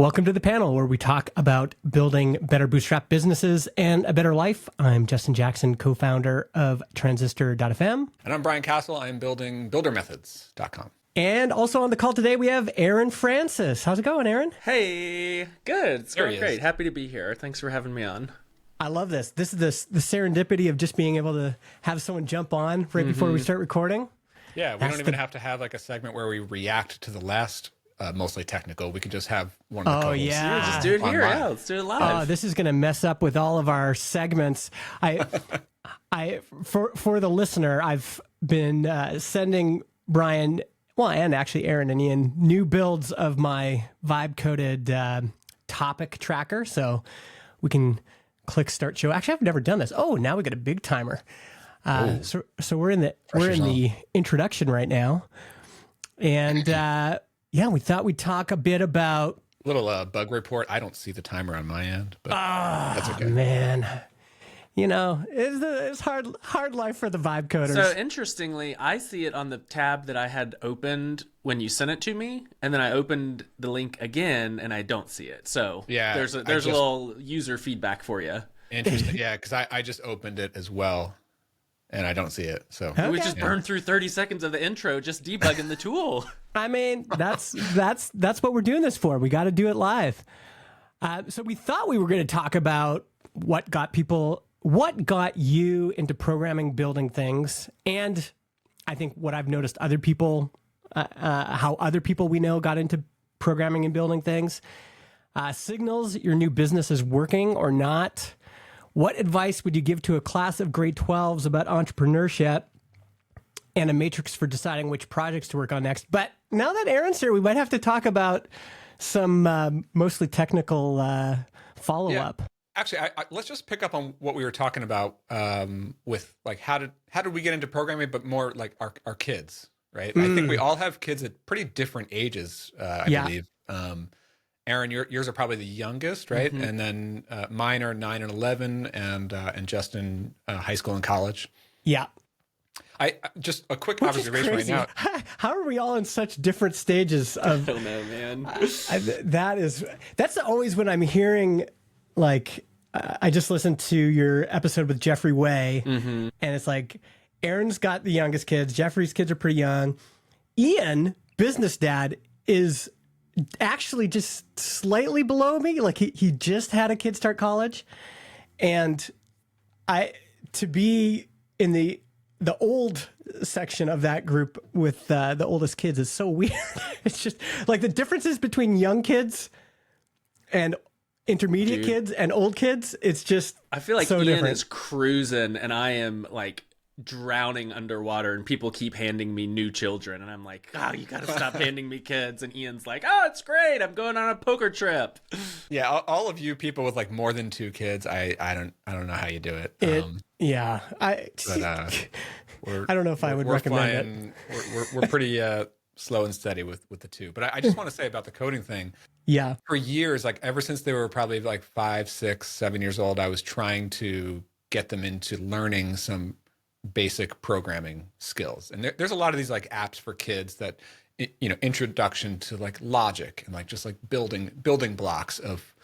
Welcome to the panel where we talk about building better bootstrap businesses and a better life. I'm Justin Jackson, co-founder of Transistor.fm. And I'm Brian Castle. I'm building buildermethods.com. And also on the call today, we have Aaron Francis. How's it going, Aaron? Hey, good. It's going great. Happy to be here. Thanks for having me on. I love this. This is the serendipity of just being able to have someone jump on right before we start recording. Yeah, we don't even have to have like a segment where we react to the last mostly technical. We could just have one of the co-hosts. Yeah, just do it here. Yeah, let's do it live. This is going to mess up with all of our segments. For the listener, I've been sending Brian, and actually Aaron and Ian, new builds of my vibe-coded topic tracker, so we can click start show. Actually, I've never done this. Oh, now we got a big timer. So we're in the introduction right now, and. Yeah, we thought we'd talk a bit about... Little bug report. I don't see the timer on my end, but that's okay. Man. You know, it's hard life for the vibe coders. So interestingly, I see it on the tab that I had opened when you sent it to me, and then I opened the link again, and I don't see it. So yeah, there's a little user feedback for you. Interesting. Yeah, because I just opened it as well, and I don't see it. So we just burned through 30 seconds of the intro just debugging the tool. I mean, that's what we're doing this for. We got to do it live. So we thought we were going to talk about what got you into programming, building things, and I think what I've noticed other people, how other people we know got into programming and building things. Signals your new business is working or not. What advice would you give to a class of grade 12s about entrepreneurship? And a matrix for deciding which projects to work on next. But now that Aaron's here, we might have to talk about some mostly technical follow-up. Yeah. Actually, let's just pick up on what we were talking about with like how did we get into programming, but more like our kids, right? I think we all have kids at pretty different ages, I believe. Aaron, yours are probably the youngest, right? And then mine are 9 and 11, and Justin, high school and college. Yeah. I just a quick observation right now. How are we all in such different stages of? I don't know, man. That's always when I'm hearing, like, I just listened to your episode with Jeffrey Way, and it's like Aaron's got the youngest kids. Jeffrey's kids are pretty young. Ian, business dad, is actually just slightly below me. Like he just had a kid start college, and to be in the old section of that group with the oldest kids is so weird. It's just like the differences between young kids and intermediate kids and old kids. It's just I feel like so Ian different. is cruising and I am like drowning underwater, and people keep handing me new children, and I'm like, oh, you gotta stop handing me kids. And Ian's like, oh, it's great, I'm going on a poker trip. Yeah, all of you people with like more than 2 kids, I don't know how you do it. I don't know if I would recommend it. We're pretty slow and steady with the 2. But I just want to say about the coding thing. Yeah. For years, like ever since they were probably like 5, 6, 7 years old, I was trying to get them into learning some basic programming skills. And there's a lot of these like apps for kids that, introduction to like logic and like just like building blocks of,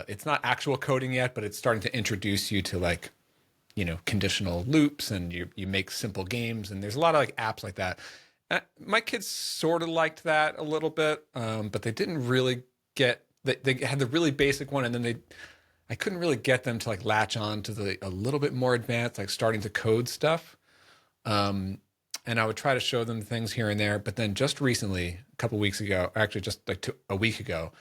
it's not actual coding yet, but it's starting to introduce you to like, conditional loops, and you make simple games. And there's a lot of like apps like that. My kids sort of liked that a little bit, but they didn't really get, they had the really basic one, and then I couldn't really get them to like latch on to a little bit more advanced, like starting to code stuff. And I would try to show them things here and there. But then just recently, a couple weeks ago, actually just like a week ago,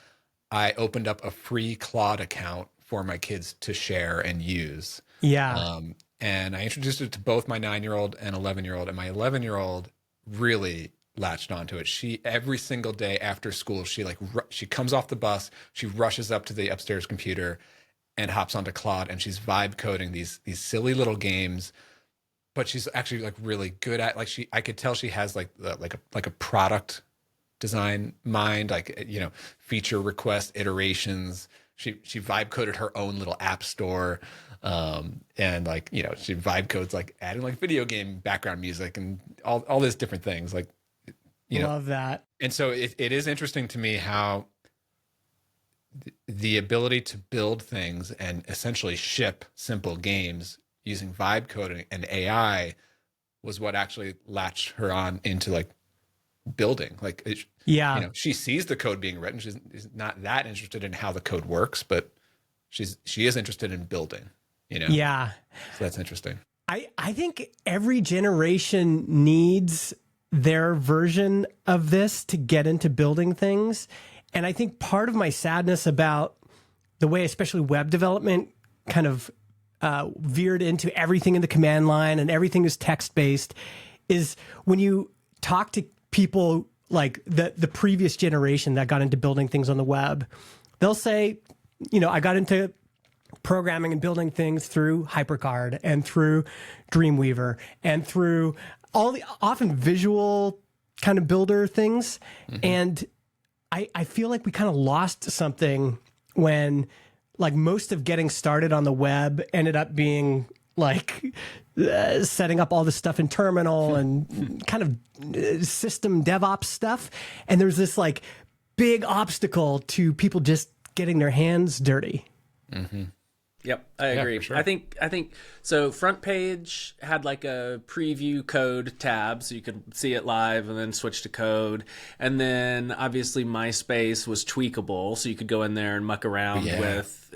I opened up a free Claude account for my kids to share and use. Yeah. And I introduced it to both my 9-year-old and 11-year-old, and my 11-year-old really latched onto it. She, every single day after school, she comes off the bus, she rushes up to the upstairs computer and hops onto Claude, and she's vibe coding these silly little games, but she's actually like really good at, like, I could tell she has like a product design mind, like, feature request iterations. She vibe coded her own little app store, and like, she vibe codes like adding like video game background music and all these different things, like, love that. And so it is interesting to me how the ability to build things and essentially ship simple games using vibe coding and AI was what actually latched her on into like building. Like, Yeah. she sees the code being written. She's not that interested in how the code works, but she is interested in building, Yeah. So that's interesting. I think every generation needs their version of this to get into building things. And I think part of my sadness about the way, especially web development, kind of veered into everything in the command line and everything is text-based, is when you talk to people like the previous generation that got into building things on the web, they'll say, I got into programming and building things through HyperCard and through Dreamweaver and through all the often visual kind of builder things. And I feel like we kind of lost something when like most of getting started on the web ended up being like setting up all this stuff in terminal and kind of system DevOps stuff. And there's this like big obstacle to people just getting their hands dirty. Yep, I agree. For sure. I think so. Front page had like a preview code tab, so you could see it live and then switch to code. And then obviously MySpace was tweakable, so you could go in there and muck around with,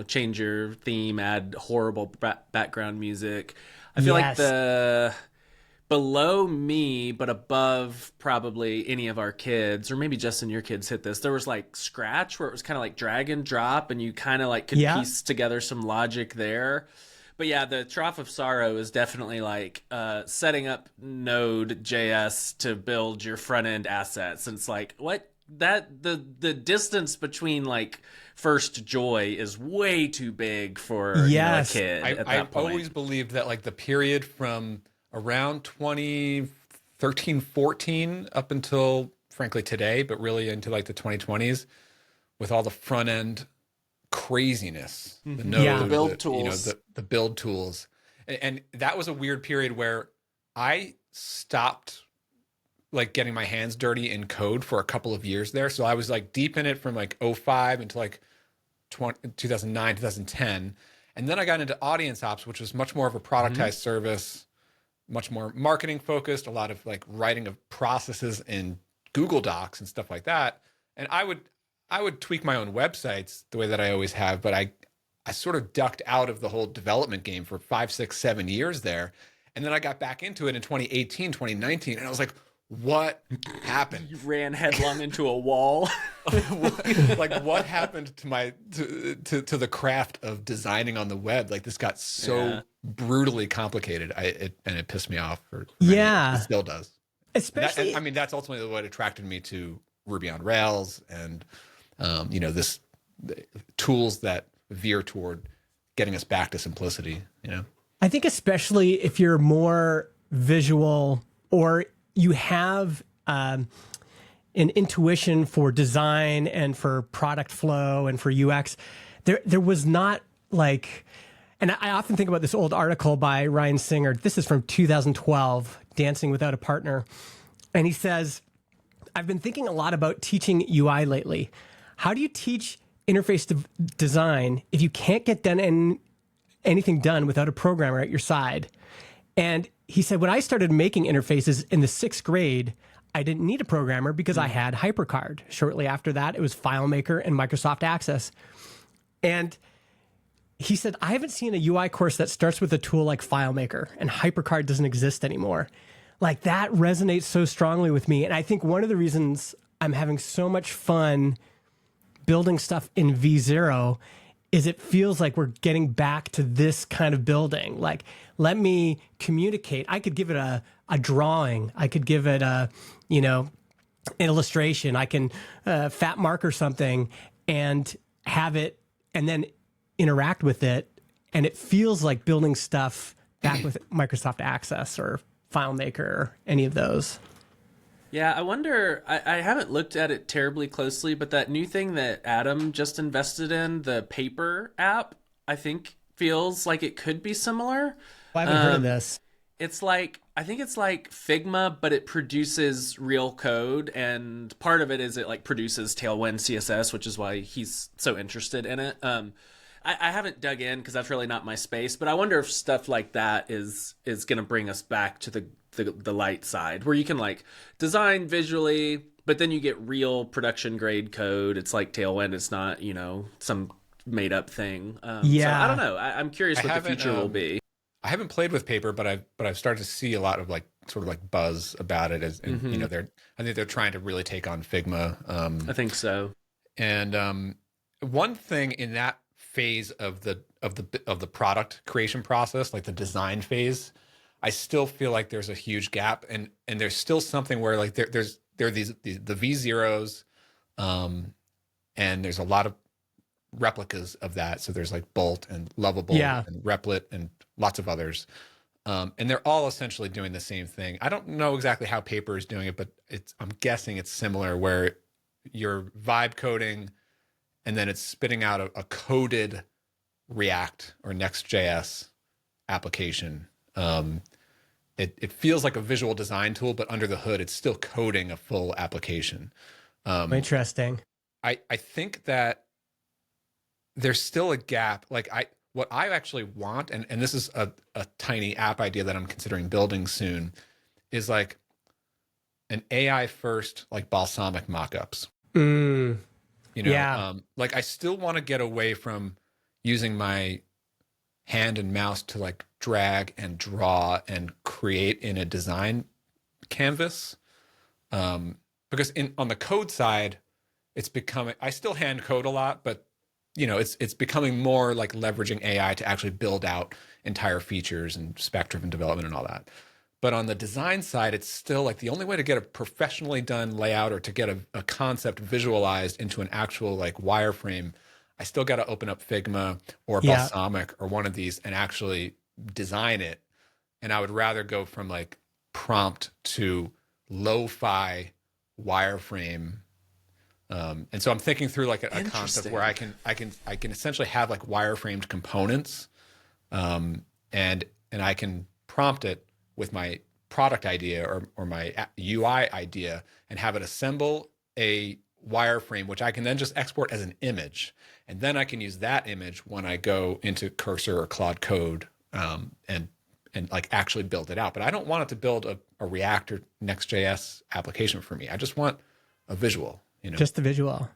change your theme, add horrible background music. I feel like the below me, but above probably any of our kids, or maybe Justin, your kids hit this. There was like Scratch, where it was kind of like drag and drop, and you kind of like could piece together some logic there. But yeah, the Trough of Sorrow is definitely like setting up Node.js to build your front end assets, and it's like the distance between like first joy is way too big for a kid. At that point. Always believed that like the period from around 2013, 14 up until frankly today, but really into like the 2020s with all the front end craziness, the node, the build tools, the build tools. And that was a weird period where I stopped like getting my hands dirty in code for a couple of years there. So I was like deep in it from like 05 until like 2009, 2010. And then I got into audience ops, which was much more of a productized service, much more marketing focused, a lot of like writing of processes in Google Docs and stuff like that. And I would tweak my own websites the way that I always have, but I sort of ducked out of the whole development game for 5, 6, 7 years there. And then I got back into it in 2018, 2019. And I was like, what happened? You ran headlong into a wall. Like what happened to my to the craft of designing on the web? Like this got so brutally complicated. It pissed me off. It still does. Especially, that's ultimately what attracted me to Ruby on Rails and this tools that veer toward getting us back to simplicity. I think especially if you're more visual or you have an intuition for design and for product flow and for UX, there was not like, and I often think about this old article by Ryan Singer. This is from 2012, Dancing Without a Partner. And he says, I've been thinking a lot about teaching UI lately. How do you teach interface design if you can't get anything done without a programmer at your side? And he said, when I started making interfaces in the 6th grade, I didn't need a programmer because I had HyperCard. Shortly after that, it was FileMaker and Microsoft Access. And he said, I haven't seen a UI course that starts with a tool like FileMaker, and HyperCard doesn't exist anymore. Like that resonates so strongly with me. And I think one of the reasons I'm having so much fun building stuff in V0 is it feels like we're getting back to this kind of building. Like, let me communicate. I could give it a drawing. I could give it an illustration. I can fat mark or something and have it and then interact with it. And it feels like building stuff back with Microsoft Access or FileMaker or any of those. Yeah, I wonder, I haven't looked at it terribly closely, but that new thing that Adam just invested in, the Paper app, I think feels like it could be similar. Well, I haven't heard of this. I think it's like Figma, but it produces real code, and part of it is it like produces Tailwind CSS, which is why he's so interested in it. I haven't dug in because that's really not my space, but I wonder if stuff like that is going to bring us back to the light side, where you can like design visually, but then you get real production grade code. It's like Tailwind. It's not, some made up thing. So I don't know. I'm curious what the future will be. I haven't played with Paper, but I've started to see a lot of like sort of like buzz about it, and I think they're trying to really take on Figma. I think so. And one thing in that phase of the product creation process, like the design phase, I still feel like there's a huge gap, and there's still something where like there are the V0s, and there's a lot of replicas of that. So there's like Bolt and Lovable and Replit and lots of others. And they're all essentially doing the same thing. I don't know exactly how Paper is doing it, but I'm guessing it's similar, where you're vibe coding and then it's spitting out a coded React or Next.js application. It feels like a visual design tool, but under the hood, it's still coding a full application. Interesting. I think that there's still a gap. Like what I actually want, and this is a tiny app idea that I'm considering building soon, is like an AI first, like Balsamic mockups. Like I still want to get away from using my hand and mouse to like drag and draw and create in a design canvas. Because on the code side, it's becoming, I still hand code a lot, but it's becoming more like leveraging AI to actually build out entire features and spec-driven development and all that. But on the design side, it's still like the only way to get a professionally done layout or to get a concept visualized into an actual like wireframe, I still got to open up Figma or Balsamic or one of these and actually design it. And I would rather go from like prompt to lo-fi wireframe. And so I'm thinking through like a concept where I can essentially have like wireframed components, and I can prompt it with my product idea or my UI idea and have it assemble a wireframe, which I can then just export as an image. And then I can use that image when I go into Cursor or Claude Code, and like actually build it out. But I don't want it to build a React or Next.js application for me. I just want a visual. Just the visual.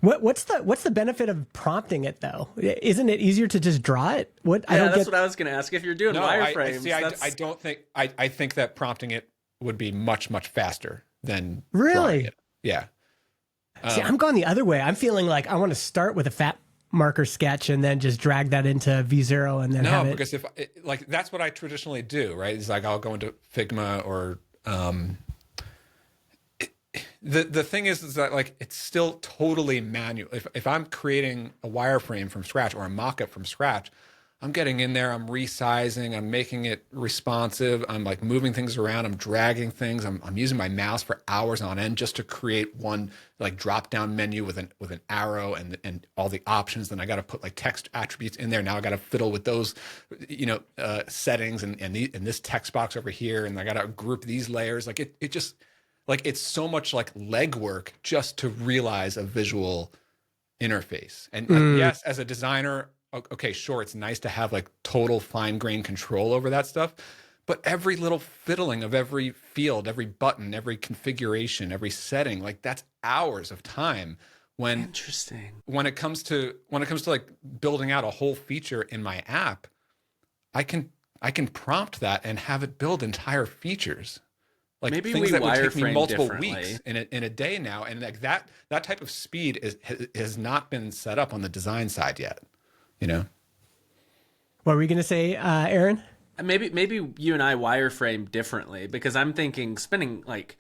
What's the benefit of prompting it though? Isn't it easier to just draw it? What I was going to ask. If you're doing wireframes, I don't think I think that prompting it would be much faster than really. Drawing it. Yeah. See, I'm going the other way. I'm feeling like I want to start with a fat marker sketch and then just drag that into V0 and then have it. Because like that's what I traditionally do, right? It's like I'll go into Figma or. The thing is that like it's still totally manual. If I'm creating a wireframe from scratch or a mock-up from scratch, I'm getting in there, I'm resizing, I'm making it responsive, I'm like moving things around, I'm dragging things, I'm using my mouse for hours on end just to create one like drop-down menu with an arrow and all the options. Then I got to put like text attributes in there. Now I got to fiddle with those, settings and this text box over here, and I got to group these layers. Like it just. Like it's so much like legwork just to realize a visual interface. And yes, as a designer, okay, sure, it's nice to have like total fine-grained control over that stuff, but every little fiddling of every field, every button, every configuration, every setting, like that's hours of time. When it comes to like building out a whole feature in my app, I can prompt that and have it build entire features. Like maybe things that would take me multiple weeks in a day now, and like that type of speed has not been set up on the design side yet. What were we going to say, Aaron? Maybe you and I wireframe differently, because I'm thinking spending like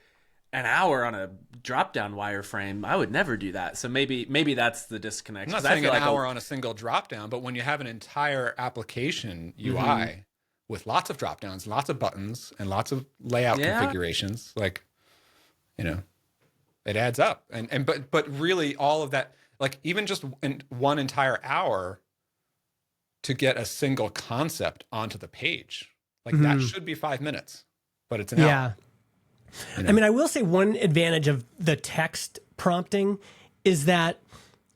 an hour on a drop-down wireframe, I would never do that. So maybe that's the disconnect. I'm not saying an hour on a single drop-down, but when you have an entire application UI. With lots of drop downs, lots of buttons, and lots of layout configurations, like, it adds up. But really, all of that, like even just in one entire hour to get a single concept onto the page, Like that should be 5 minutes, but it's an hour. Yeah. I mean, I will say one advantage of the text prompting is that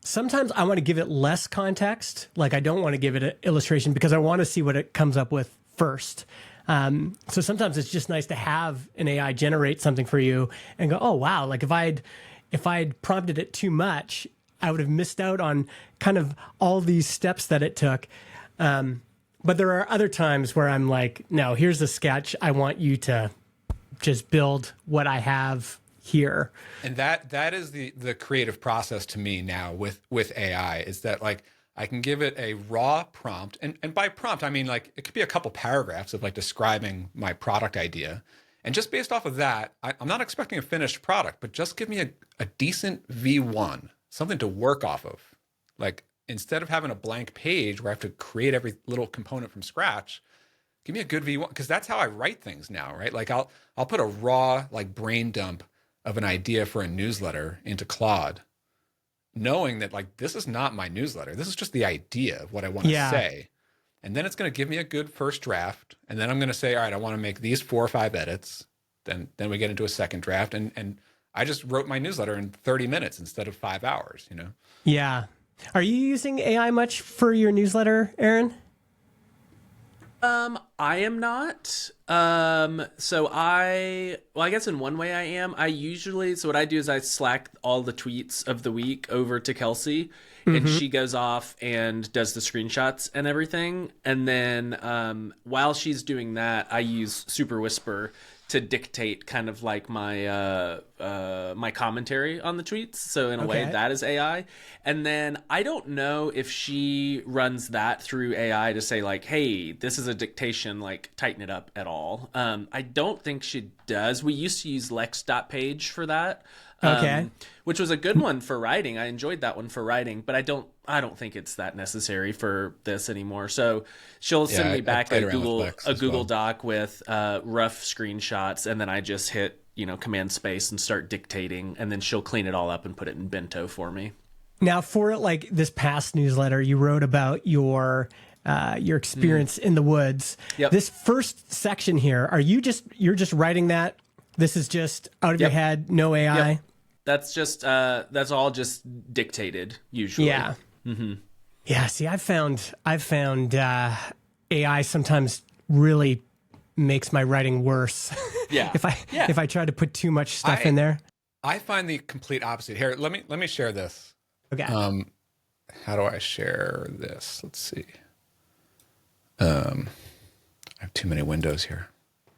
sometimes I want to give it less context. Like I don't want to give it an illustration because I want to see what it comes up with first. So sometimes it's just nice to have an AI generate something for you and go, oh, wow. Like if I'd prompted it too much, I would have missed out on kind of all these steps that it took. But there are other times where I'm like, no, here's a sketch. I want you to just build what I have here. And that is the creative process to me now with AI, is that like I can give it a raw prompt, and by prompt I mean like it could be a couple paragraphs of like describing my product idea, and just based off of that, I'm not expecting a finished product, but just give me a decent V1, something to work off of. Like instead of having a blank page where I have to create every little component from scratch, give me a good V1, because that's how I write things now, right? Like I'll put a raw like brain dump of an idea for a newsletter into Claude, knowing that like this is not my newsletter. This is just the idea of what I want to say. And then it's going to give me a good first draft. And then I'm going to say, all right, I want to make these 4 or 5 edits. Then we get into a second draft. And I just wrote my newsletter in 30 minutes instead of 5 hours, you know? Yeah. Are you using AI much for your newsletter, Aaron? I am not. So I guess in one way I am. So what I do is I Slack all the tweets of the week over to Kelsey, and she goes off and does the screenshots and everything. And then, while she's doing that, I use Super Whisper to dictate kind of like my my commentary on the tweets. So in a way, that is AI. And then I don't know if she runs that through AI to say like, hey, this is a dictation, like tighten it up at all. I don't think she does. We used to use Lex.page for that. Which was a good one for writing. I enjoyed that one for writing, but I don't think it's that necessary for this anymore. So she'll send me back a Google Doc with rough screenshots, and then I just hit, Command Space and start dictating, and then she'll clean it all up and put it in Bento for me. Now, for like this past newsletter, you wrote about your experience in the woods. Yep. This first section here, you're just writing that? This is just out of your head, no AI? Yep. That's just that's all just dictated usually. Yeah. Mm-hmm. Yeah. See, I've found AI sometimes really makes my writing worse. Yeah. if I try to put too much stuff in there. I find the complete opposite. Here, let me share this. Okay. How do I share this? Let's see. I have too many windows here.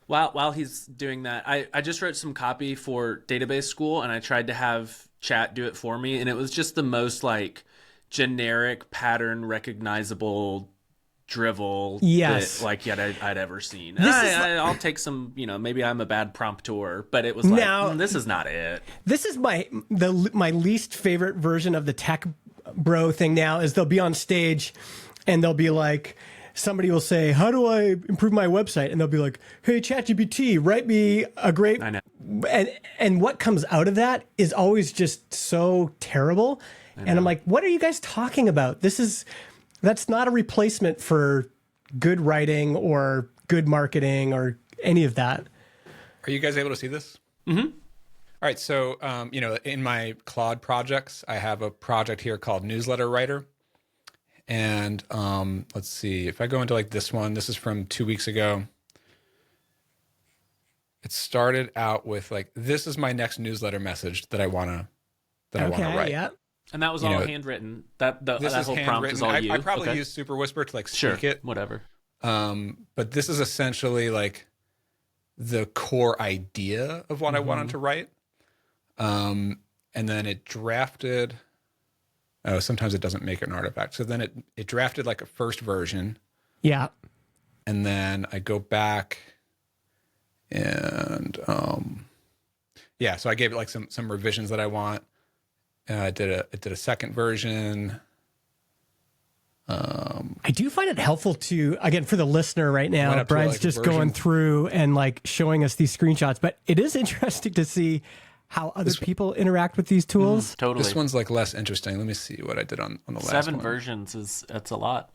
While he's doing that, I just wrote some copy for database school, and I tried to have chat do it for me, and it was just the most like generic pattern recognizable drivel that I'd ever seen. I'll take some, maybe I'm a bad prompter, but it was like, this is not it. This is my least favorite version of the tech bro thing now is they'll be on stage and they'll be like, somebody will say, how do I improve my website? And they'll be like, hey, ChatGPT, write me a great... I know. And what comes out of that is always just so terrible. And I'm like, what are you guys talking about? That's not a replacement for good writing or good marketing or any of that. Are you guys able to see this? Mm-hmm. All right. So, in my Claude projects, I have a project here called Newsletter Writer. And let's see, if I go into like this one, this is from 2 weeks ago. It started out with like, this is my next newsletter message that I want to write. Yeah. And that was all handwritten. That whole prompt is all you. I probably use Super Whisper to like speak it. Whatever. But this is essentially like the core idea of what I wanted to write. And then it drafted. Oh, sometimes it doesn't make an artifact. So then it drafted like a first version. Yeah. And then I go back and so I gave it like some revisions that I want. I did a second version. I do find it helpful to, again, for the listener right now, Brian's just going through and like showing us these screenshots, but it is interesting to see how other people interact with these tools. Totally. This one's like less interesting. Let me see what I did on the last one. 7 versions that's a lot.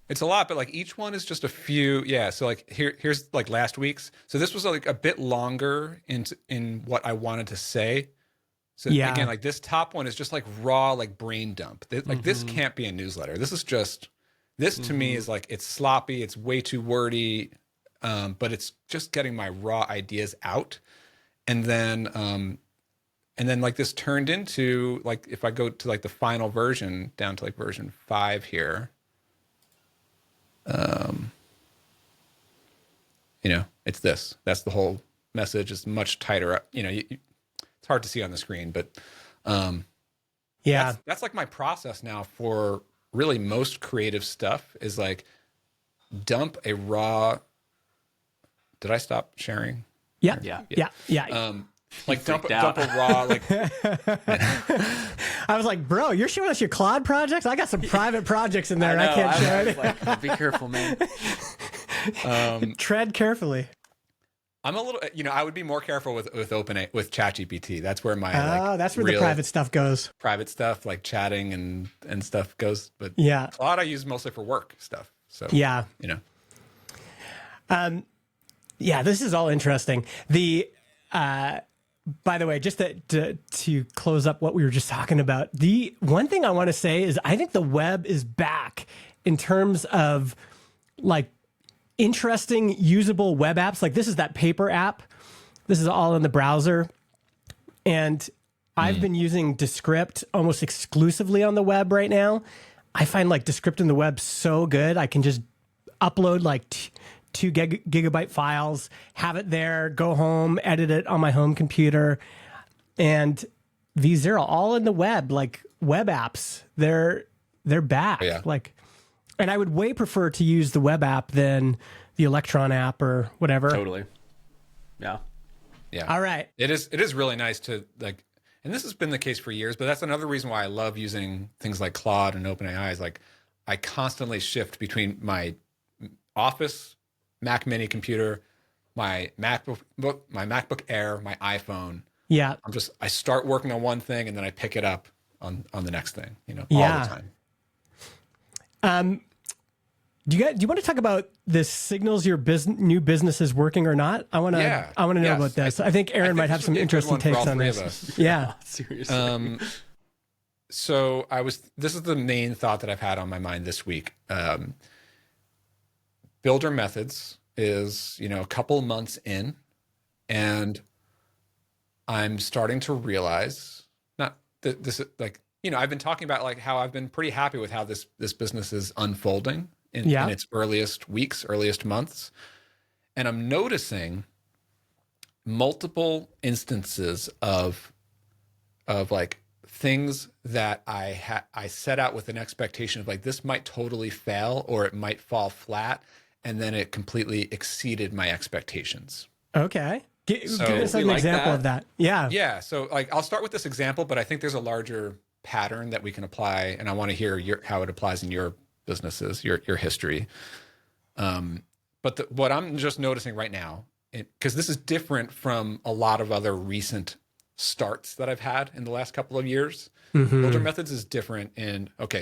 It's a lot, but like each one is just a few. Yeah. So like here's like last week's. So this was like a bit longer in what I wanted to say. So again, like this top one is just like raw, like brain dump. Like this can't be a newsletter. This is just, this to me is like, it's sloppy. It's way too wordy. But it's just getting my raw ideas out. And then like this turned into like, if I go to like the final version down to like version 5 here, you know, it's this. That's the whole message. It's much tighter up. You know, it's hard to see on the screen, but that's like my process now for really most creative stuff is like dump a raw. Did I stop sharing? Yeah. Like dump a raw, like I was like, bro, you're showing us your Claude projects? I got some private projects in there and I can't show it. Like, oh, be careful, man. Tread carefully. I'm a little, you know, I would be more careful with ChatGPT. That's where my that's where the private stuff goes. Private stuff like chatting and stuff goes. But yeah, Claude I use mostly for work stuff. So yeah, you know. Yeah, this is all interesting. The by the way, just to close up what we were just talking about, the one thing I want to say is I think the web is back in terms of like interesting, usable web apps. Like this is that paper app. This is all in the browser. And I've been using Descript almost exclusively on the web right now. I find like Descript in the web so good. I can just upload like 2 gigabyte files, have it there, go home, edit it on my home computer. And these are all in the web, like web apps. They're back. Yeah. Like, and I would way prefer to use the web app than the Electron app or whatever. Totally. Yeah. Yeah. All right. It is really nice to like, and this has been the case for years, but that's another reason why I love using things like Claude and OpenAI is like, I constantly shift between my Office, Mac Mini computer, my MacBook Air, my iPhone. Yeah. I start working on one thing and then I pick it up on the next thing, you know, all the time. Do you want to talk about this signals your new business is working or not? I want to know about this. I think Aaron might have some interesting takes on this. Yeah. Seriously. So this is the main thought that I've had on my mind this week. Builder Methods is, you know, a couple months in, and I'm starting to realize not that this like, you know, I've been talking about like how I've been pretty happy with how this business is unfolding in its earliest weeks, earliest months. And I'm noticing multiple instances of like things that I set out with an expectation of like, this might totally fail or it might fall flat. And then it completely exceeded my expectations. Okay. Give us an example of that. Yeah. Yeah. So like, I'll start with this example, but I think there's a larger pattern that we can apply. And I want to hear how it applies in your businesses, your history. But what I'm just noticing right now, because this is different from a lot of other recent starts that I've had in the last couple of years. Builder Methods is different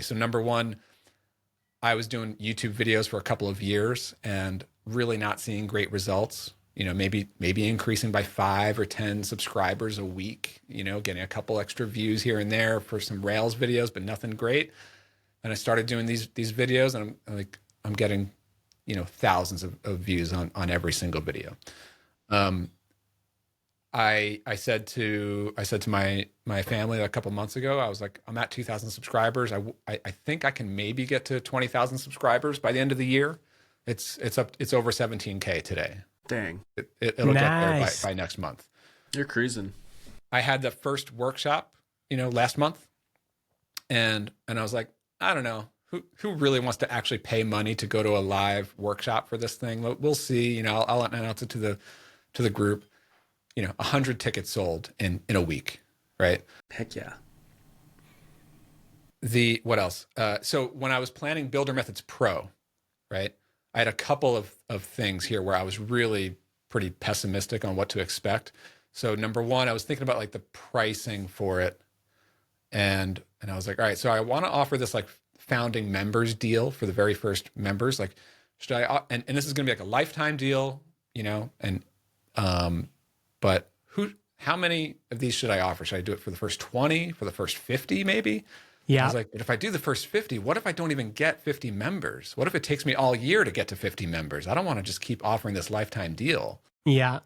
so number one, I was doing YouTube videos for a couple of years and really not seeing great results. You know, maybe increasing by 5 or 10 subscribers a week, you know, getting a couple extra views here and there for some Rails videos, but nothing great. And I started doing these videos and I'm getting, you know, thousands of views on every single video. I said to my family a couple months ago, I was like, I'm at 2,000 subscribers. I think I can maybe get to 20,000 subscribers by the end of the year. It's over 17K today. Dang. It'll get there by next month. You're cruising. I had the first workshop, you know, last month, and I was like, I don't know who really wants to actually pay money to go to a live workshop for this thing. We'll see. You know, I'll announce it to the group. You know, 100 tickets sold in a week, right? Heck yeah. What else? So when I was planning Builder Methods Pro, right, I had a couple of things here where I was really pretty pessimistic on what to expect. So number one, I was thinking about like the pricing for it. And I was like, all right, so I want to offer this like founding members deal for the very first members. Like, should I, and this is going to be like a lifetime deal, you know, and, but how many of these should I offer? Should I do it for the first 20, for the first 50, maybe? Yeah. I was like, but if I do the first 50, what if I don't even get 50 members? What if it takes me all year to get to 50 members? I don't want to just keep offering this lifetime deal. Yeah.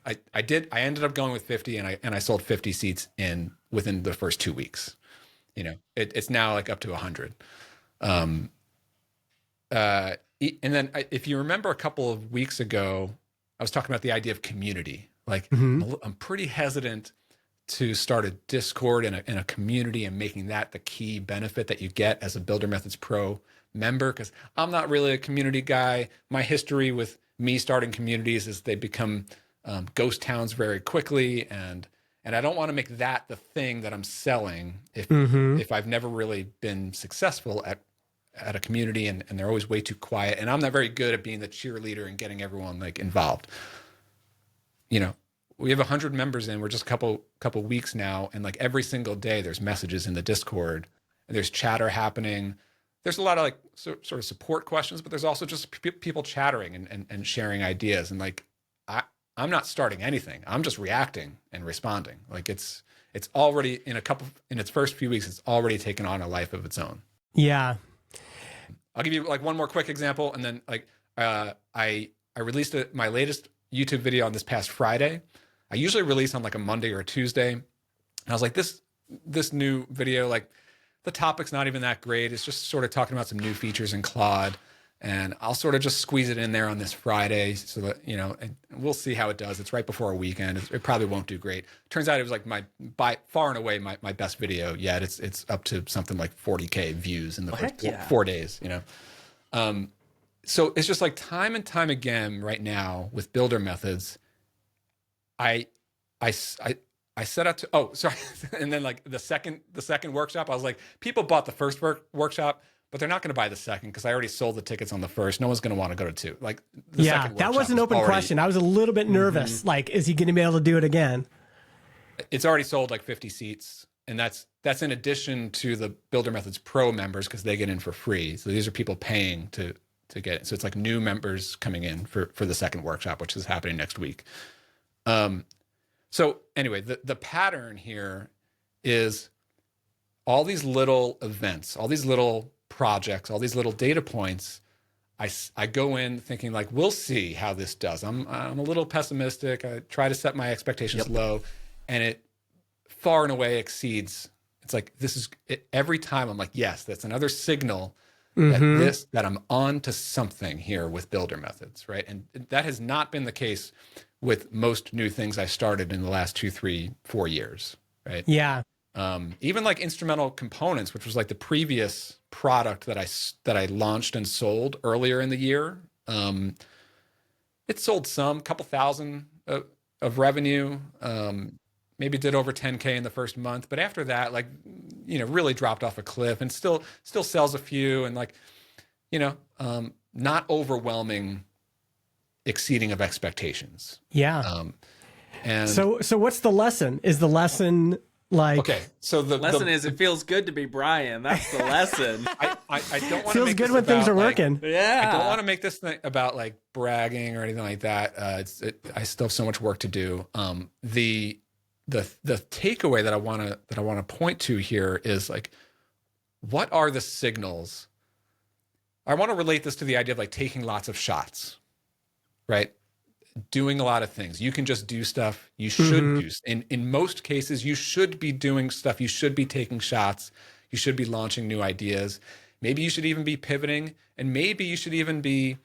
I ended up going with 50, and I sold 50 seats within the first 2 weeks. You know, it's now like up to 100. And then if you remember a couple of weeks ago, I was talking about the idea of community. Like, I'm pretty hesitant to start a Discord in a community and making that the key benefit that you get as a Builder Methods Pro member, because I'm not really a community guy. My history with me starting communities is they become ghost towns very quickly, and I don't want to make that the thing that I'm selling if I've never really been successful at a community, and they're always way too quiet, and I'm not very good at being the cheerleader and getting everyone like involved. You know, we have 100 members in, we're just a couple weeks now, and like every single day there's messages in the Discord, and there's chatter happening. There's a lot of like sort of support questions, but there's also just people chattering and sharing ideas. And like, I'm not starting anything. I'm just reacting and responding. Like it's already in its first few weeks, it's already taken on a life of its own. Yeah. I'll give you like one more quick example. And then like, I released my latest YouTube video on this past Friday. I usually release on like a Monday or a Tuesday. And I was like, this new video, like the topic's not even that great. It's just sort of talking about some new features in Claude. And I'll sort of just squeeze it in there on this Friday so that, you know, and we'll see how it does. It's right before a weekend. It probably won't do great. Turns out it was like by far and away my best video yet. It's up to something like 40K views in the first 4 days, you know? So it's just like time and time again right now with Builder Methods, I set out to, and then like the second workshop, I was like, people bought the first workshop, but they're not going to buy the second because I already sold the tickets on the first. No one's going to want to go to two. Like, that was an open question. I was a little bit nervous. Like, is he going to be able to do it again? It's already sold like 50 seats. And that's in addition to the Builder Methods Pro members, because they get in for free. So these are people paying to get it. So it's like new members coming in for the second workshop, which is happening next week. So anyway, the pattern here is all these little events, all these little projects, all these little data points. I go in thinking like, we'll see how this does. I'm a little pessimistic. I try to set my expectations low, and it far and away exceeds. It's like, this is it, every time I'm like, yes, that's another signal that I'm on to something here with Builder Methods, right? And that has not been the case with most new things I started in the last 2, 3, 4 years, right? Yeah. Even like instrumental components, which was like the previous product that I launched and sold earlier in the year. It sold some couple thousand of revenue. Maybe did over 10K in the first month, but after that, like, you know, really dropped off a cliff, and still sells a few, and like, you know, not overwhelming exceeding of expectations. Yeah. And so what's the lesson? Is the lesson like, okay, so the lesson is it feels good to be Brian. That's the lesson. I don't want to feels make good this when things are about, working. Yeah. I don't want to make this thing about like bragging or anything like that. I still have so much work to do. The takeaway that I want to point to here is like, what are the signals? I want to relate this to the idea of like taking lots of shots, right? Doing a lot of things. You can just do stuff. You should do. In most cases, you should be doing stuff. You should be taking shots. You should be launching new ideas. Maybe you should even be pivoting, and maybe you should even be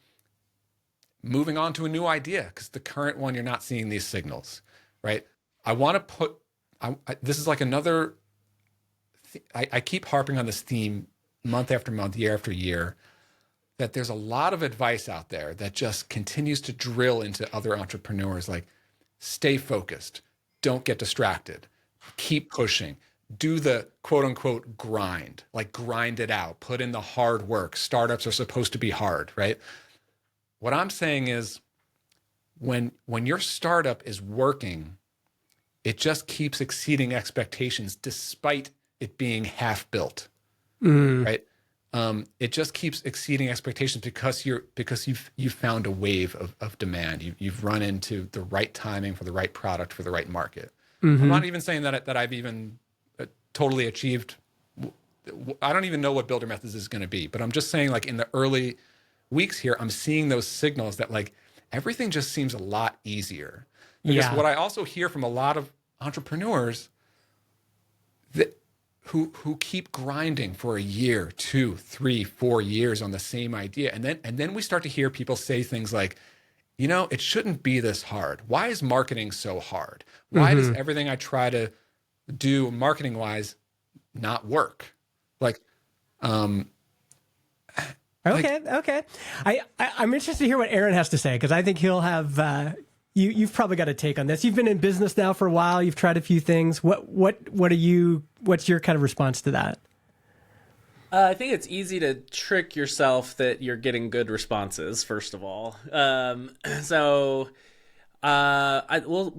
moving on to a new idea because the current one, you're not seeing these signals, right? I want to put, this is like another, I keep harping on this theme month after month, year after year, that there's a lot of advice out there that just continues to drill into other entrepreneurs, like stay focused, don't get distracted, keep pushing, do the quote unquote grind, like grind it out, put in the hard work. Startups are supposed to be hard, right? What I'm saying is when your startup is working, it just keeps exceeding expectations despite it being half built, right? It just keeps exceeding expectations because you've found a wave of demand. You've run into the right timing for the right product for the right market. I'm not even saying that I've even totally achieved. I don't even know what Builder Methods is going to be, but I'm just saying, like, in the early weeks here, I'm seeing those signals that, like, everything just seems a lot easier. Because what I also hear from a lot of entrepreneurs that who keep grinding for a year, 2, 3, 4 years on the same idea, and then we start to hear people say things like, it shouldn't be this hard. Why is marketing so hard? Why does everything I try to do marketing wise not work? Like, Okay. I'm interested to hear what Aaron has to say, because I think he'll have. You've probably got a take on this. You've been in business now for a while. You've tried a few things. What's your kind of response to that? I think it's easy to trick yourself that you're getting good responses, first of all. We'll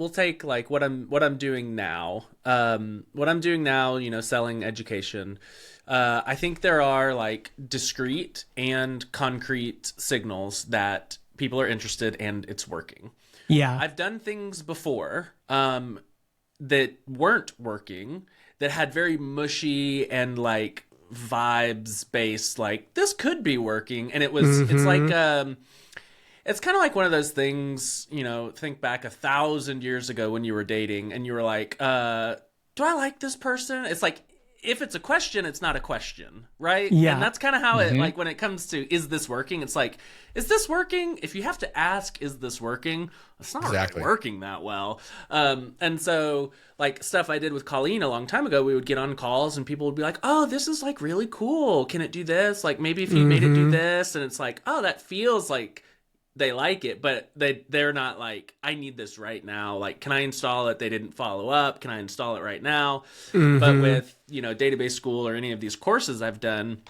take like what I'm doing now. What I'm doing now, selling education. I think there are like discrete and concrete signals that people are interested and it's working. Yeah. I've done things before that weren't working, that had very mushy and like vibes based, like this could be working. And it's like, it's kind of like one of those things, think back 1,000 years ago when you were dating and you were like, do I like this person? It's like, if it's a question, it's not a question, right? Yeah. And that's kind of how it, like, when it comes to, is this working? It's like, is this working? If you have to ask, is this working? It's not really working that well. And so, like, stuff I did with Colleen a long time ago, we would get on calls and people would be like, oh, this is, like, really cool. Can it do this? Like, maybe if you made it do this. And it's like, oh, that feels like they like it, but they're not like, I need this right now. Like, can I install it? They didn't follow up. Can I install it right now? But with, Database School or any of these courses I've done,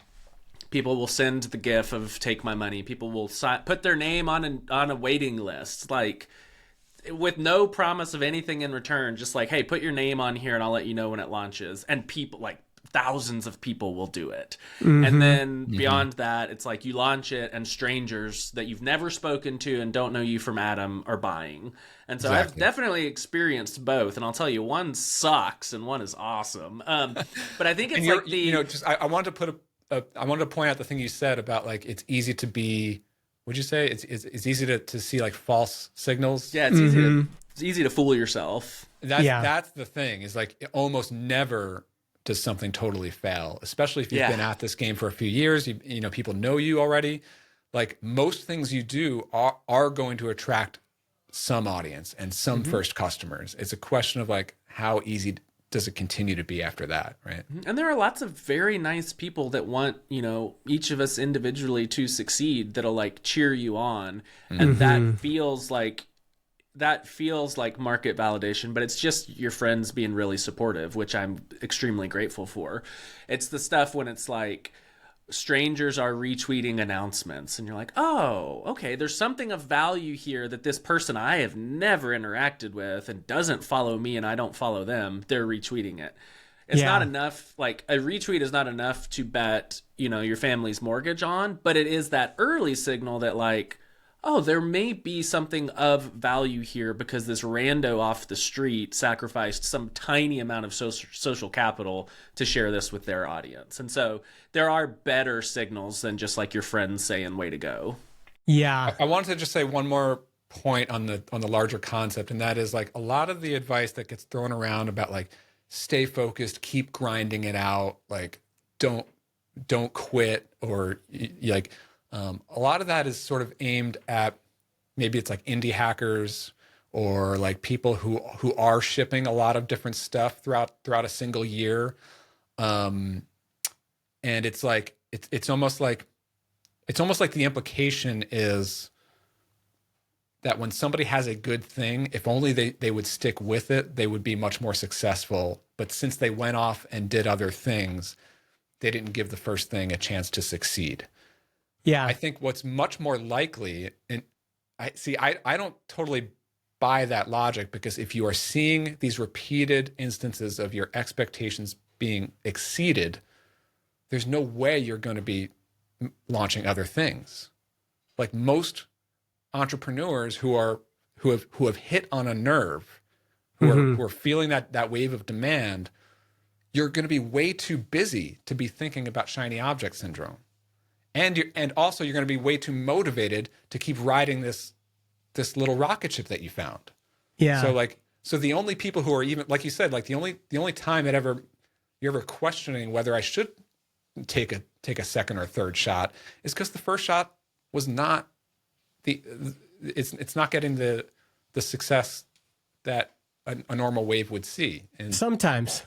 people will send the GIF of take my money. People will put their name on a waiting list, like with no promise of anything in return. Just like, hey, put your name on here and I'll let you know when it launches. And people, like, thousands of people will do it. And then beyond that, it's like you launch it and strangers that you've never spoken to and don't know you from Adam are buying. And so I've definitely experienced both. And I'll tell you, one sucks and one is awesome. But I think it's like I wanted to point out the thing you said about, like, it's easy to be, what'd you say? It's easy to see like false signals. Yeah, it's easy to fool yourself. That's the thing, is like it almost never does something totally fail, especially if you've been at this game for a few years. People know you already. Like, most things you do are going to attract some audience and some first customers. It's a question of, like, how easy does it continue to be after that, right? And there are lots of very nice people that want, each of us individually to succeed, that'll like cheer you on. And that feels like market validation, but it's just your friends being really supportive, which I'm extremely grateful for. It's the stuff when it's like strangers are retweeting announcements and you're like, oh, okay, there's something of value here that this person I have never interacted with and doesn't follow me and I don't follow them, they're retweeting it. It's not enough, like a retweet is not enough to bet, your family's mortgage on, but it is that early signal that, like, oh, there may be something of value here because this rando off the street sacrificed some tiny amount of social capital to share this with their audience. And so there are better signals than just like your friends saying, way to go. Yeah. I wanted to just say one more point on the larger concept. And that is, like, a lot of the advice that gets thrown around about, like, stay focused, keep grinding it out, like, don't quit, or like, a lot of that is sort of aimed at, maybe it's like indie hackers or like people who are shipping a lot of different stuff throughout a single year. And it's like, it's almost like the implication is that when somebody has a good thing, if only they would stick with it, they would be much more successful. But since they went off and did other things, they didn't give the first thing a chance to succeed. Yeah. I think what's much more likely, and I don't totally buy that logic, because if you are seeing these repeated instances of your expectations being exceeded, there's no way you're going to be launching other things. Like most entrepreneurs who have hit on a nerve, who are feeling that wave of demand, you're going to be way too busy to be thinking about shiny object syndrome. And also you're going to be way too motivated to keep riding this little rocket ship that you found. Yeah. So the only people who are even, like you said, like the only time you're ever questioning whether I should take a second or third shot is because the first shot was not it's not getting the success that a normal wave would see. And sometimes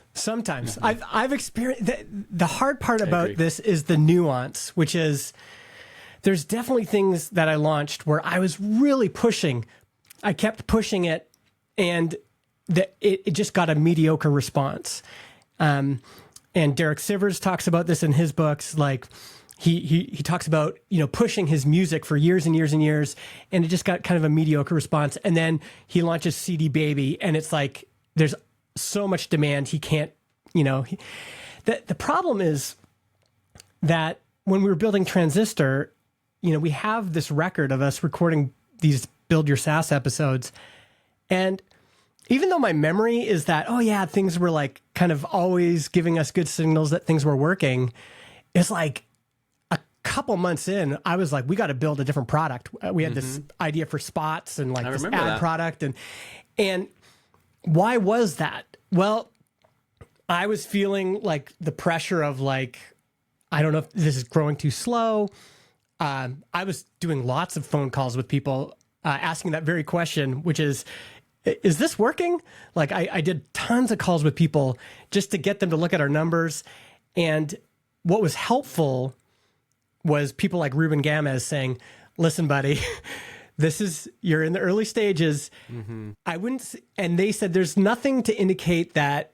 I've experienced the hard part about this is the nuance, which is there's definitely things that I launched where I was really pushing. I kept pushing it, and it just got a mediocre response. And Derek Sivers talks about this in his books. Like he talks about, pushing his music for years and years and years, and it just got kind of a mediocre response. And then he launches CD Baby, and it's like there's so much demand he can't. The problem is that when we were building Transistor, we have this record of us recording these Build Your SaaS episodes, and even though my memory is that, oh yeah, things were like kind of always giving us good signals that things were working, it's like a couple months in, I was like, we got to build a different product. We had this idea for spots and like this ad product. And why was that? Well, I was feeling like the pressure of like, I don't know if this is growing too slow. I was doing lots of phone calls with people asking that very question, which is this working? Like I did tons of calls with people just to get them to look at our numbers. And what was helpful was people like Ruben Gamez saying, listen, buddy, you're in the early stages. I wouldn't, and they said, there's nothing to indicate that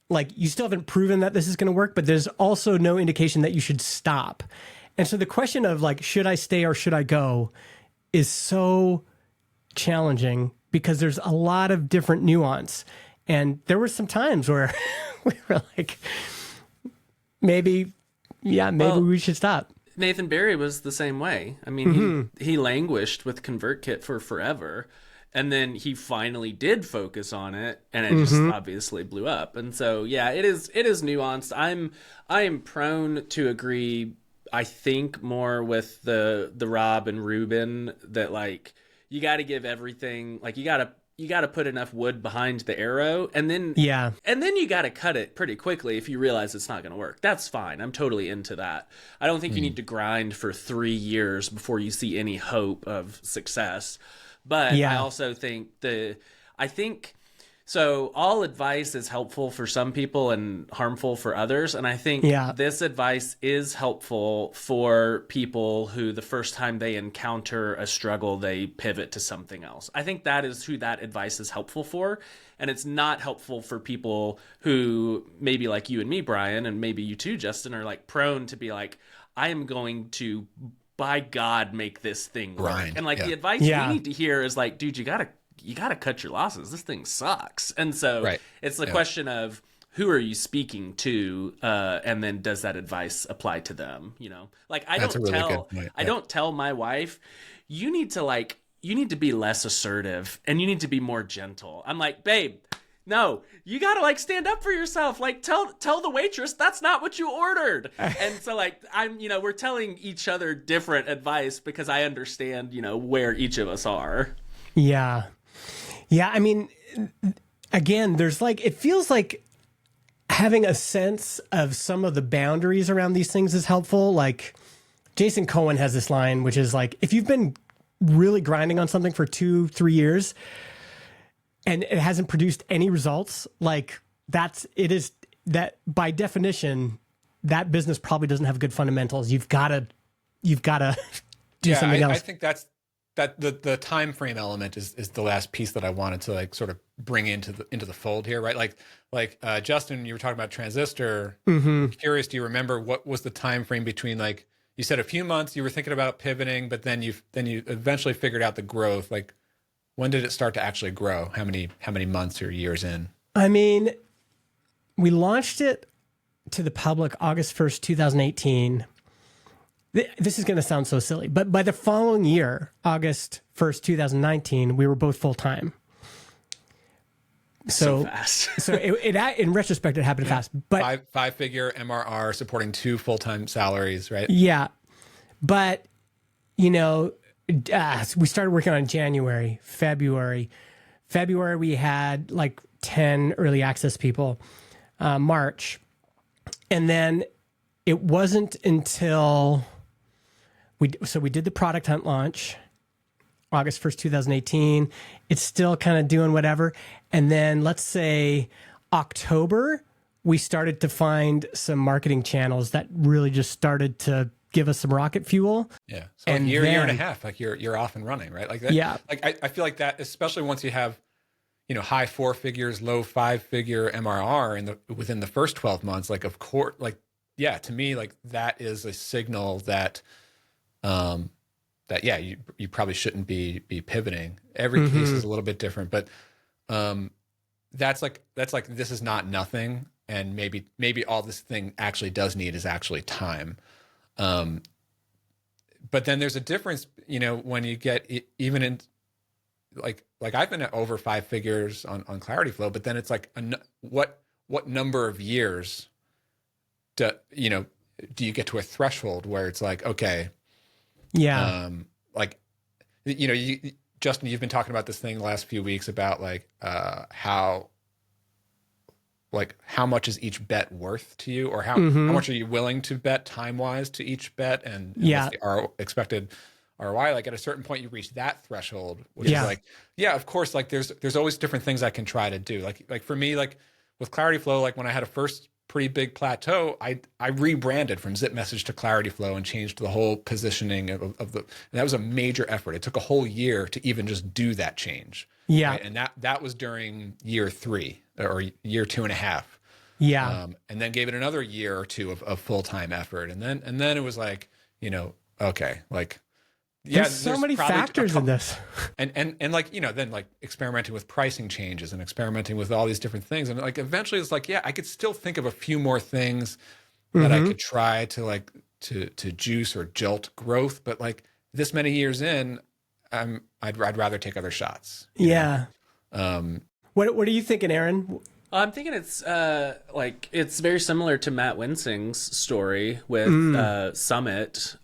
like you still haven't proven that this is going to work, but there's also no indication that you should stop. And so the question of like, should I stay or should I go is so challenging because there's a lot of different nuance. And there were some times where we were like, maybe we should stop. Nathan Barry was the same way. I mean, he languished with ConvertKit for forever. And then he finally did focus on it, and it just obviously blew up. And so, yeah, it is nuanced. I am prone to agree, I think, more with the Rob and Ruben that like you got to give everything, like you got to put enough wood behind the arrow, and then you got to cut it pretty quickly if you realize it's not going to work. That's fine. I'm totally into that. I don't think you need to grind for 3 years before you see any hope of success. But I also think so all advice is helpful for some people and harmful for others. And I think this advice is helpful for people who the first time they encounter a struggle, they pivot to something else. I think that is who that advice is helpful for. And it's not helpful for people who maybe like you and me, Brian, and maybe you too, Justin, are like prone to be like, I am going to, by God, make this thing work. And like the advice we need to hear is like, dude, you gotta cut your losses. This thing sucks. And so it's the question of who are you speaking to, and then does that advice apply to them? Like I don't tell my wife, you need to be less assertive and you need to be more gentle. I'm like, babe, no, you gotta like stand up for yourself. Like tell the waitress that's not what you ordered. And so like we're telling each other different advice because I understand, where each of us are. Yeah. Yeah. I mean, again, there's like, it feels like having a sense of some of the boundaries around these things is helpful. Like Jason Cohen has this line, which is like, if you've been really grinding on something for 2-3 years, and it hasn't produced any results, like it is that by definition, that business probably doesn't have good fundamentals. You've got to do something else. I think that the time frame element is the last piece that I wanted to like sort of bring into the fold here, right? Like Justin, you were talking about Transistor. I'm curious, do you remember what was the time frame between like you said a few months you were thinking about pivoting, but then you eventually figured out the growth, like. When did it start to actually grow? How many months or years in? I mean, we launched it to the public August 1st, 2018. This is going to sound so silly, but by the following year, August 1st, 2019, we were both full-time. So fast. So in retrospect, it happened fast. But five-figure MRR supporting 2 full-time salaries, right? yeah, but we started working on January, February. February we had like 10 early access people. March, and then it wasn't until we did the product hunt launch. August 1st, 2018. It's still kind of doing whatever. And then let's say October, we started to find some marketing channels that really just started to give us some rocket fuel. Yeah. So and year and a half, like you're off and running, right? Like that. Yeah. Like I feel like that, especially once you have, high 4 figures, low 5-figure MRR within the first 12 months, like, of course, like, yeah, to me, like that is a signal that, you probably shouldn't be pivoting. Every case is a little bit different, but that's like this is not nothing, and maybe all this thing actually does need is actually time. But then there's a difference, when you get even in like I've been at over 5 figures on Clarity Flow, but then it's like what number of years do you get to a threshold where it's like, okay. Yeah. Justin, you've been talking about this thing the last few weeks about how much is each bet worth to you, or how much are you willing to bet time-wise to each bet, and what's the expected ROI? Like at a certain point you reach that threshold, which is like, yeah, of course, like there's always different things I can try to do. Like for me, like with Clarity Flow, like when I had a first pretty big plateau, I rebranded from Zip Message to Clarity Flow and changed the whole positioning of the, and that was a major effort. It took a whole year to even just do that change. Yeah. Right? And that was during year 3 or year 2.5. Yeah. And then gave it another year or 2 of full-time effort. And then it was like, okay, like, there's so many factors in this. And like, then like experimenting with pricing changes and experimenting with all these different things. And like, eventually it's like, yeah, I could still think of a few more things that I could try to like, to juice or jolt growth. But like this many years in, I'd rather take other shots. Yeah. What are you thinking, Aaron? I'm thinking it's it's very similar to Matt Winsing's story with Summit.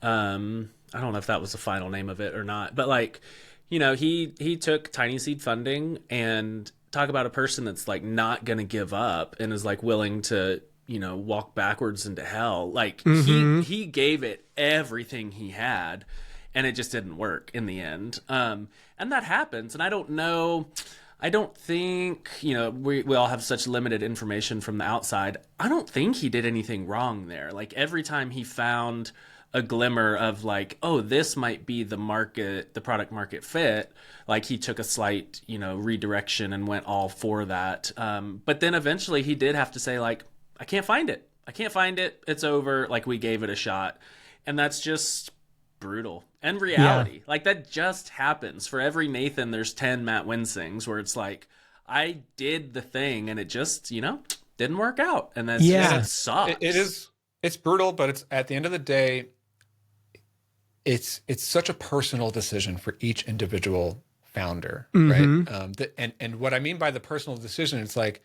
I don't know if that was the final name of it or not, but like, he took tiny seed funding, and talk about a person that's like not going to give up and is like willing to, walk backwards into hell. Like he gave it everything he had, and it just didn't work in the end. And that happens. And I don't think, we all have such limited information from the outside. I don't think he did anything wrong there. Like every time he found a glimmer of like, oh, this might be the product market fit, like he took a slight, redirection and went all for that. But then eventually he did have to say like, I can't find it. It's over. Like we gave it a shot. And that's just brutal and reality. Yeah. Like that just happens. For every Nathan, there's 10 Matt Winsings, where it's like, I did the thing and it just, didn't work out. And that's it sucks. It's brutal, but it's at the end of the day, it's such a personal decision for each individual founder, right? And what I mean by the personal decision, it's like,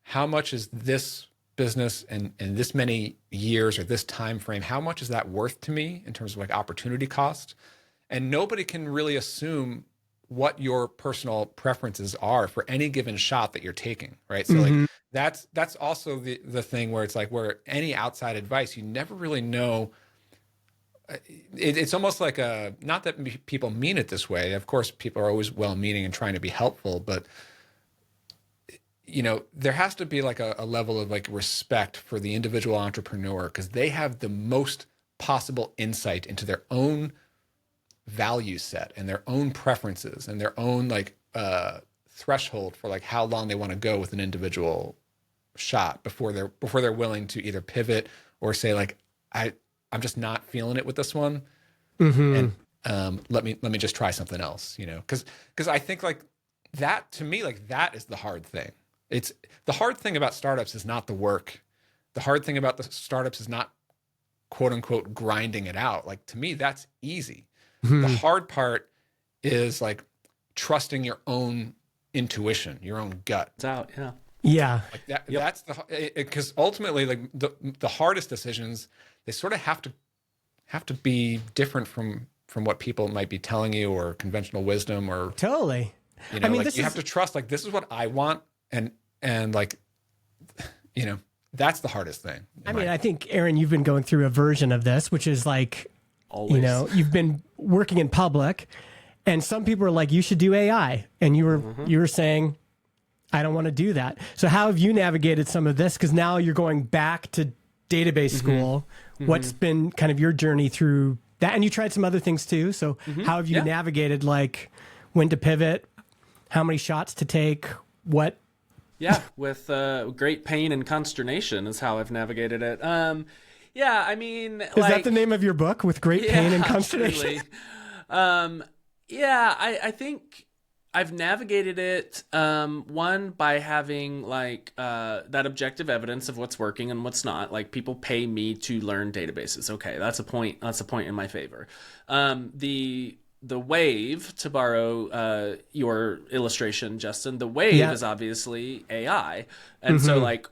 how much is this business and this many years or this time frame, how much is that worth to me in terms of like opportunity cost? And nobody can really assume what your personal preferences are for any given shot that you're taking, right? So like that's also the thing where it's like, where any outside advice, you never really know. It's almost like not that people mean it this way. Of course, people are always well-meaning and trying to be helpful, but there has to be like a level of like respect for the individual entrepreneur, because they have the most possible insight into their own value set and their own preferences and their own like threshold for like how long they want to go with an individual shot before they're willing to either pivot or say like, I'm just not feeling it with this one. And let me just try something else, because I think like that, to me, like that is the hard thing. It's the hard thing about startups is not the work the hard thing about the startups is not quote unquote grinding it out. Like to me, that's easy. The hard part is like trusting your own intuition, your own gut. It's out. Yeah. Yeah. Like that, that's because ultimately like the hardest decisions, they sort of have to be different from what people might be telling you or conventional wisdom or Totally. you know, I mean, like you have to trust like this is what I want and like you know, that's the hardest thing. I mean, I think Aaron, you've been going through a version of this, which is like, Always. you know, you've been working in public, and some people are like, you should do AI, and you were saying, I don't want to do that. So how have you navigated some of this? Because now you're going back to database school. What's been kind of your journey through that? And you tried some other things too. So how have you navigated like when to pivot, how many shots to take, what? Yeah, with great pain and consternation is how I've navigated it. Yeah, I mean, Is that the name of your book, With Great Pain and Consternation? Yeah, I think I've navigated it, one, by having like that objective evidence of what's working and what's not. Like people pay me to learn databases. Okay, that's a point. That's a point in my favor. The wave, to borrow your illustration, Justin, the wave is obviously AI. And so like,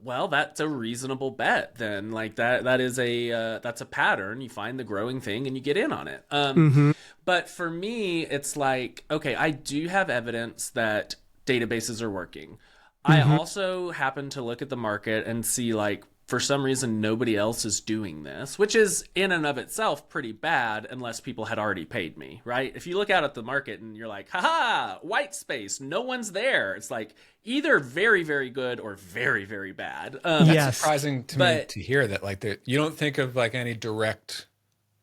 well, that's a reasonable bet then. Like that is that's a pattern. You find the growing thing and you get in on it. But for me, it's like, okay, I do have evidence that databases are working. I also happen to look at the market and see like, for some reason, nobody else is doing this, which is in and of itself pretty bad unless people had already paid me, right? If you look out at the market and you're like, haha, white space, no one's there. It's like either very, very good or very, very bad. That's surprising to me to hear that. Like, you don't think of like any direct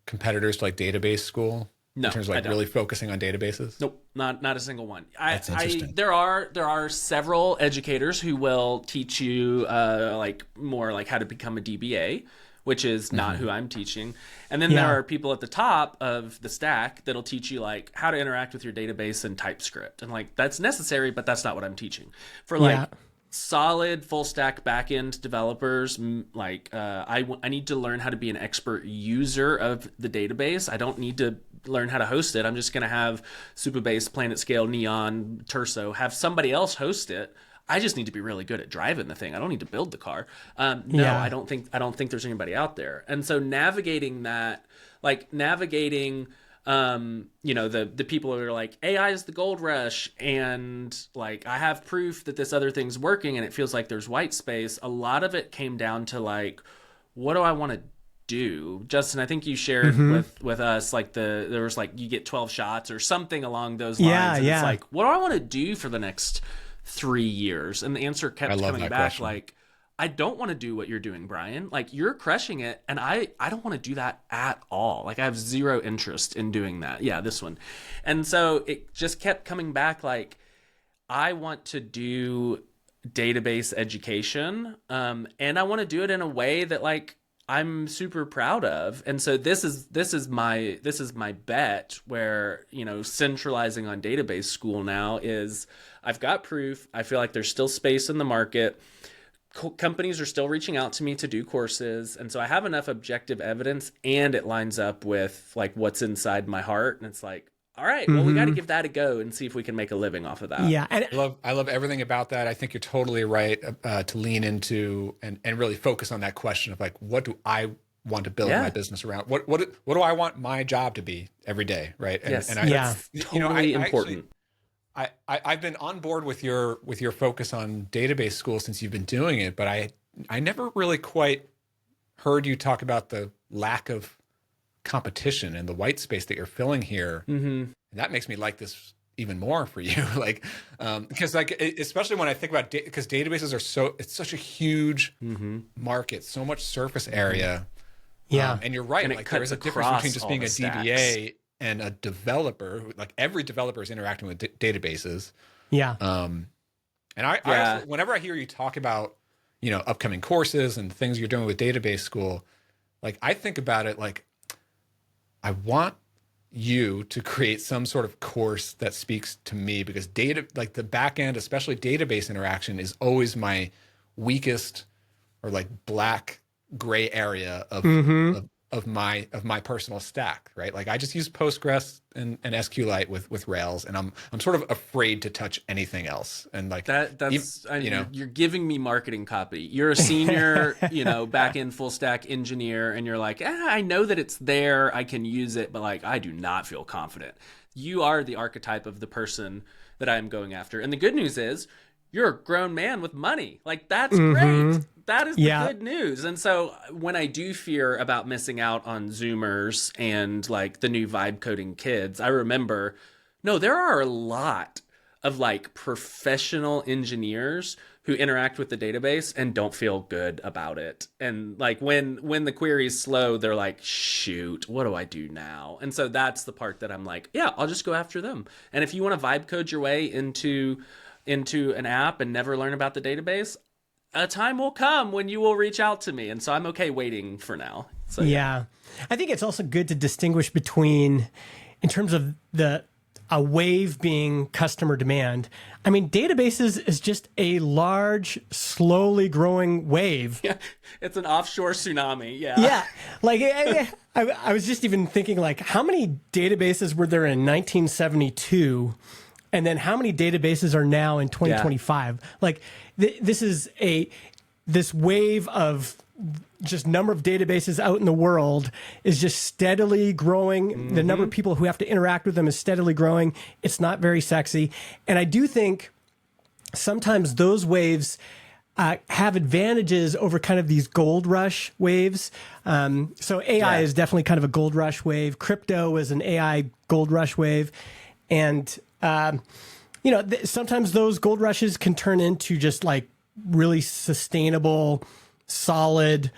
competitors to like database school? No, in terms of like really focusing on databases? Nope, not a single one. That's interesting. There are several educators who will teach you like more like how to become a DBA, which is not who I'm teaching. And then there are people at the top of the stack that'll teach you like how to interact with your database in TypeScript. And like that's necessary, but that's not what I'm teaching. For like solid full stack backend developers, like I need to learn how to be an expert user of the database. I don't need to learn how to host it. I'm just going to have Supabase, PlanetScale, Neon, Terso, have somebody else host it. I just need to be really good at driving the thing. I don't need to build the car. I don't think there's anybody out there. And so navigating that, like navigating, you know, the people who are like, AI is the gold rush. And like, I have proof that this other thing's working and it feels like there's white space. A lot of it came down to like, what do I want to do? Justin, I think you shared with us like there was like you get 12 shots or something along those lines. It's like, what do I want to do for the next 3 years? And the answer kept coming back question. Like, I don't want to do what you're doing, Brian. Like you're crushing it, and I don't want to do that at all. Like I have zero interest in doing that. Yeah, this one. And so it just kept coming back like I want to do database education, and I want to do it in a way that like I'm super proud of. And so this is my bet where, you know, centralizing on database school now is I've got proof. I feel like there's still space in the market. Companies are still reaching out to me to do courses. And so I have enough objective evidence and it lines up with like what's inside my heart. And it's like, all right, well, we got to give that a go and see if we can make a living off of that. Yeah. And I love everything about that. I think you're totally right to lean into and really focus on that question of like, what do I want to build my business around? What do I want my job to be every day? Right. And, yes. And totally important. I've been on board with your focus on database school since you've been doing it, but I never really quite heard you talk about the lack of competition and the white space that you're filling here. And that makes me like this even more for you. Like, because like, especially when I think about, because databases are it's such a huge market, so much surface area. And you're right. And like there is a difference between just being a DBA and a developer. Like every developer is interacting with databases. And I also, whenever I hear you talk about, you know, upcoming courses and things you're doing with database school, like I think about it like, I want you to create some sort of course that speaks to me, because data, like the back end, especially database interaction, is always my weakest or like black gray area of my personal stack, right? Like I just use Postgres and SQLite with Rails, and I'm sort of afraid to touch anything else. And like you're giving me marketing copy. You're a senior, back end full stack engineer, and you're like, I know that it's there, I can use it, but like I do not feel confident. You are the archetype of the person that I'm going after. And the good news is you're a grown man with money. Like that's great. That is the good news. And so when I do fear about missing out on Zoomers and like the new vibe coding kids, I remember, no, there are a lot of like professional engineers who interact with the database and don't feel good about it. And like when the query's slow, they're like, shoot, what do I do now? And so that's the part that I'm like, yeah, I'll just go after them. And if you want to vibe code your way into an app and never learn about the database, a time will come when you will reach out to me. And so I'm okay waiting for now. So yeah. I think it's also good to distinguish between, in terms of a wave being customer demand. I mean, databases is just a large, slowly growing wave. Yeah, it's an offshore tsunami. Yeah. Yeah. Like I was just even thinking, like, how many databases were there in 1972? And then how many databases are now in 2025? Yeah. Like this wave of just number of databases out in the world is just steadily growing. The number of people who have to interact with them is steadily growing. It's not very sexy. And I do think sometimes those waves have advantages over kind of these gold rush waves. So AI is definitely kind of a gold rush wave. Crypto is an AI gold rush wave. And, sometimes those gold rushes can turn into just like really sustainable, solid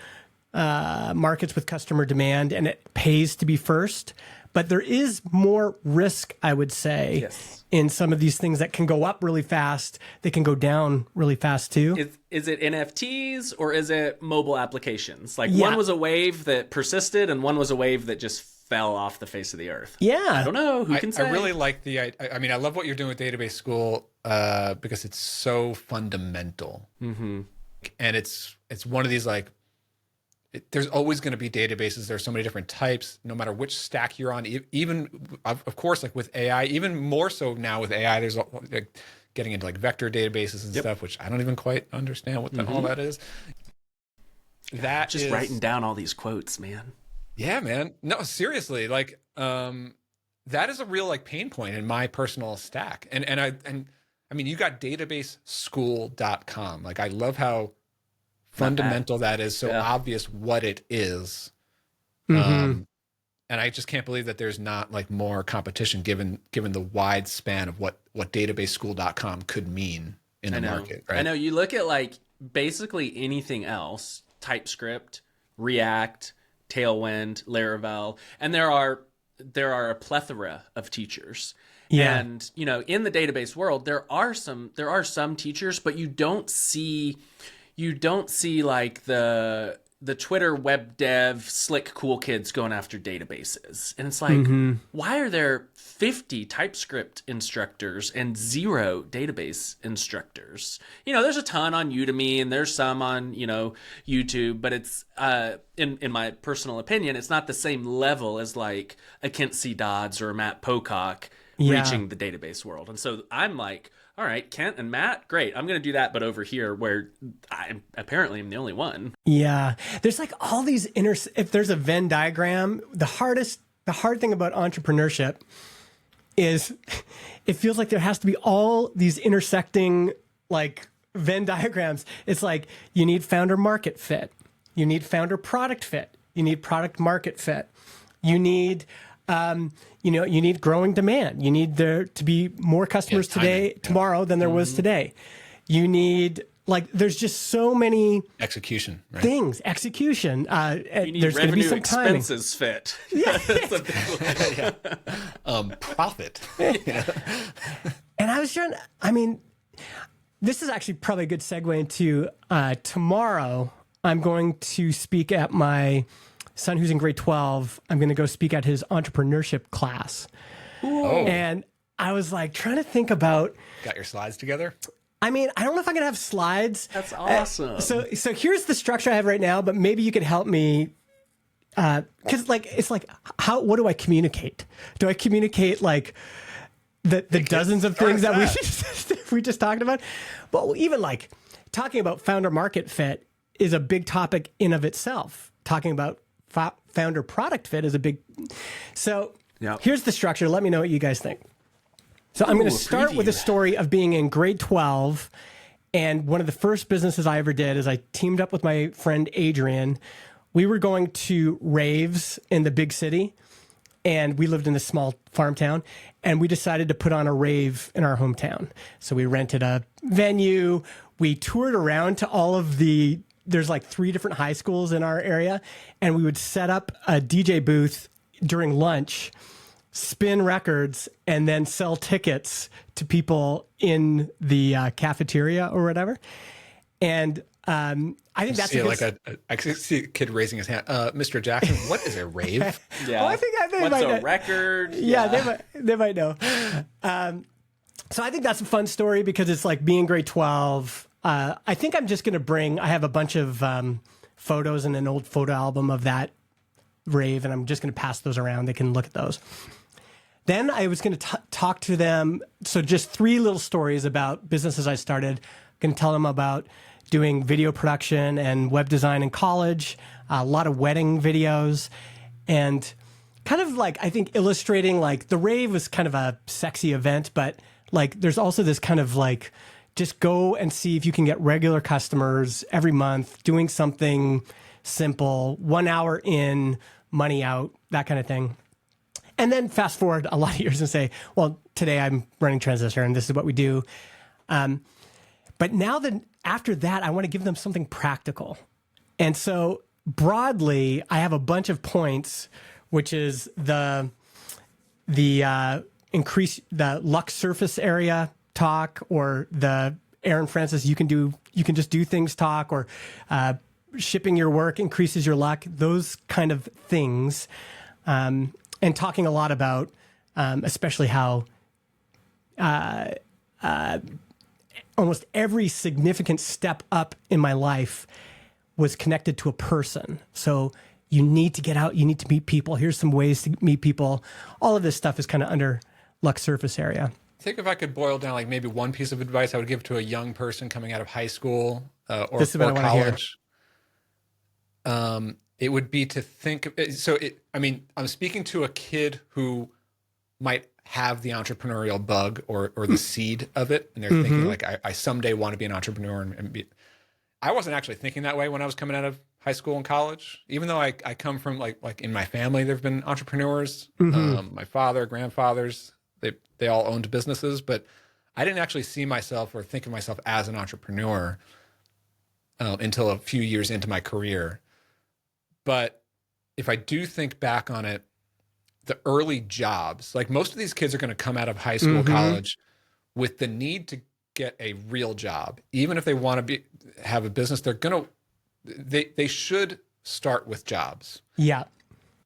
markets with customer demand, and it pays to be first. But there is more risk, I would say, in some of these things that can go up really fast. They can go down really fast too. Is it NFTs or is it mobile applications? Like one was a wave that persisted and one was a wave that just fell off the face of the earth. Yeah. I don't know. Who can say? I really like I mean, I love what you're doing with Database School because it's so fundamental. And it's one of these like, there's always going to be databases. There's so many different types, no matter which stack you're on. Even, of course, like with AI, even more so now with AI, there's like getting into like vector databases and stuff, which I don't even quite understand what all that is. That just writing down all these quotes, man. Yeah, man. No, seriously, like that is a real like pain point in my personal stack. And I mean, you got databaseschool.com. Like I love how fundamental that is, so obvious what it is. And I just can't believe that there's not like more competition given the wide span of what databaseschool.com could mean in the market, right? I know you look at like basically anything else, TypeScript, React, Tailwind, Laravel, and there are a plethora of teachers. Yeah. And in the database world, there are some teachers, but you don't see like the Twitter web dev slick cool kids going after databases. And it's like, why are there 50 TypeScript instructors and 0 database instructors? There's a ton on Udemy and there's some on, YouTube, but it's, in my personal opinion, it's not the same level as like a Kent C. Dodds or a Matt Pocock reaching the database world. And so I'm like, all right, Kent and Matt, great. I'm going to do that, but over here where I apparently am the only one. Yeah. There's like all these if there's a Venn diagram, the hard thing about entrepreneurship is it feels like there has to be all these intersecting like Venn diagrams. It's like you need founder market fit. You need founder product fit. You need product market fit. You need you need growing demand. You need there to be more customers tomorrow than there was today. You need there's just so many execution things. Execution. You need there's going to be some timing. Expenses fit. Profit. And I was trying. I mean, this is actually probably a good segue into tomorrow. I'm going to speak at my son who's in grade 12. I'm going to go speak at his entrepreneurship class. Oh. And I was like trying to think about. Got your slides together? I mean, I don't know if I'm going to have slides. That's awesome. So here's the structure I have right now, but maybe you could help me. Cause like, it's like, what do I communicate? Do I communicate like the dozens of things that we just talked about? But even like talking about founder market fit is a big topic in of itself. Talking about founder product fit is a big, so here's the structure. Let me know what you guys think. So I'm going to start with a story of being in grade 12. And one of the first businesses I ever did is I teamed up with my friend Adrian. We were going to raves in the big city, and we lived in a small farm town, and we decided to put on a rave in our hometown. So we rented a venue. We toured around to all of there's like 3 different high schools in our area, and we would set up a DJ booth during lunch, spin records, and then sell tickets to people in the cafeteria or whatever. And I think that's I can see a kid raising his hand. Mr. Jackson, what is a rave? Yeah. Well, I think What's might a know. record? Yeah, they might know. So I think that's a fun story because it's like being grade 12. I think I'm just going to I have a bunch of photos and an old photo album of that rave, and I'm just going to pass those around. They can look at those. Then I was going to talk to them. So just 3 little stories about businesses I started. Going to tell them about doing video production and web design in college, a lot of wedding videos, and kind of like, I think illustrating like the rave was kind of a sexy event, but like there's also this kind of like, just go and see if you can get regular customers every month doing something simple, 1 hour in, money out, that kind of thing. And then fast forward a lot of years and say, well, today I'm running Transistor and this is what we do. But now that after that, I want to give them something practical. And so broadly, I have a bunch of points, which is the increase the luck surface area talk, or the Aaron Francis, you can just do things talk, or shipping your work increases your luck, those kind of things. And talking a lot about especially how almost every significant step up in my life was connected to a person. So you need to get out, you need to meet people. Here's some ways to meet people. All of this stuff is kind of under luck surface area. I think if I could boil down like maybe one piece of advice I would give to a young person coming out of high school or college, it would be to think. I'm speaking to a kid who might have the entrepreneurial bug or the seed of it, and they're thinking like, I someday want to be an entrepreneur and be. I wasn't actually thinking that way when I was coming out of high school and college, even though I come from like in my family, there've been entrepreneurs, my father, grandfathers, they all owned businesses, but I didn't actually see myself or think of myself as an entrepreneur until a few years into my career. But if I do think back on it, the early jobs, like most of these kids are going to come out of high school, college with the need to get a real job. Even if they want to have a business, they should start with jobs. Yeah.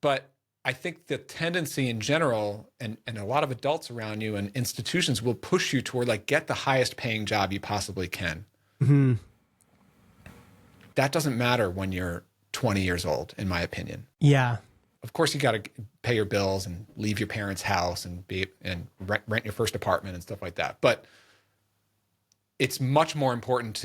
But I think the tendency in general, and a lot of adults around you and institutions will push you toward like, get the highest paying job you possibly can. Mm-hmm. That doesn't matter when you're 20 years old, in my opinion. Yeah. Of course, you got to pay your bills and leave your parents' house and rent your first apartment and stuff like that. But it's much more important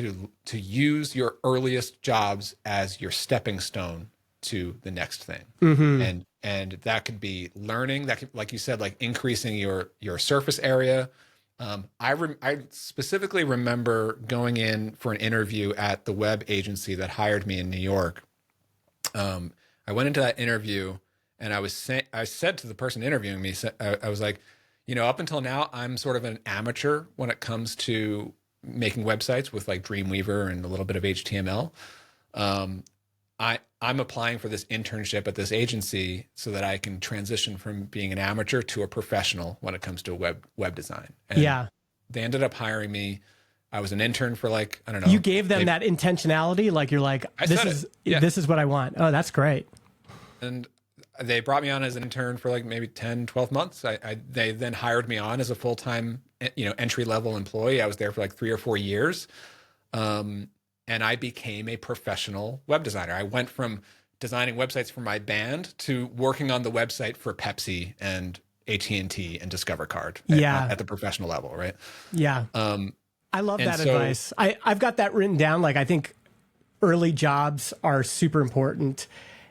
to use your earliest jobs as your stepping stone to the next thing. And that could be learning. That could, like you said, like increasing your surface area. I specifically remember going in for an interview at the web agency that hired me in New York. I went into that interview and I said to the person interviewing me, I was like, up until now, I'm sort of an amateur when it comes to making websites with like Dreamweaver and a little bit of HTML. I'm applying for this internship at this agency so that I can transition from being an amateur to a professional when it comes to web design. And they ended up hiring me. I was an intern for like, I don't know. You gave them that intentionality, like you're like, this is what I want. Oh, that's great. And they brought me on as an intern for like maybe 10, 12 months. They then hired me on as a full-time entry level employee. I was there for like 3 or 4 years. And I became a professional web designer. I went from designing websites for my band to working on the website for Pepsi and AT&T and Discover Card at the professional level, right? Yeah. I love that advice. I've got that written down. Like, I think early jobs are super important.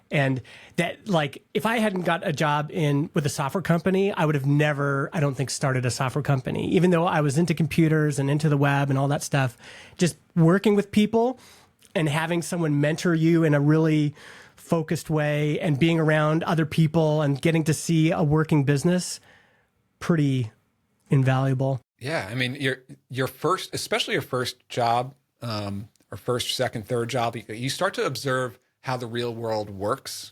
And that, like, if I hadn't got a job with a software company, I would have never, I don't think, started a software company. Even though I was into computers and into the web and all that stuff, just working with people and having someone mentor you in a really focused way and being around other people and getting to see a working business, pretty invaluable. Yeah. I mean, your first, especially your first job, or first, second, third job, you start to observe how the real world works.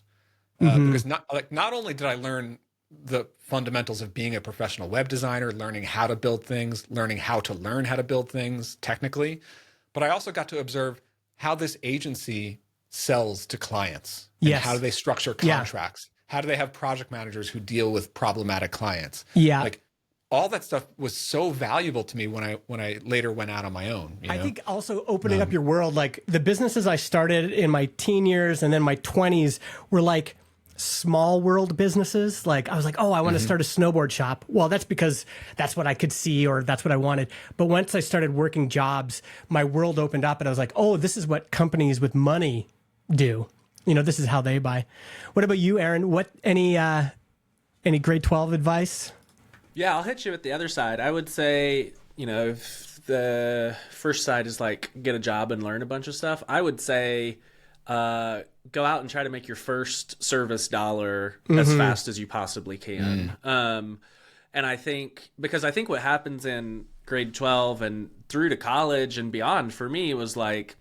Because not only did I learn the fundamentals of being a professional web designer, learning how to build things, learning how to learn how to build things technically, but I also got to observe how this agency sells to clients. And how do they structure contracts? How do they have project managers who deal with problematic clients? Yeah. Like, all that stuff was so valuable to me when I later went out on my own. I think also opening up your world, like the businesses I started in my teen years and then my 20s were like small world businesses. Like I was like, oh, I want to start a snowboard shop. Well, that's because that's what I could see or that's what I wanted. But once I started working jobs, my world opened up and I was like, oh, this is what companies with money do. This is how they buy. What about you, Aaron? Any grade 12 advice? Yeah, I'll hit you with the other side. I would say, if the first side is like get a job and learn a bunch of stuff, I would say go out and try to make your first service dollar as fast as you possibly can. And I think what happens in grade 12 and through to college and beyond for me was like,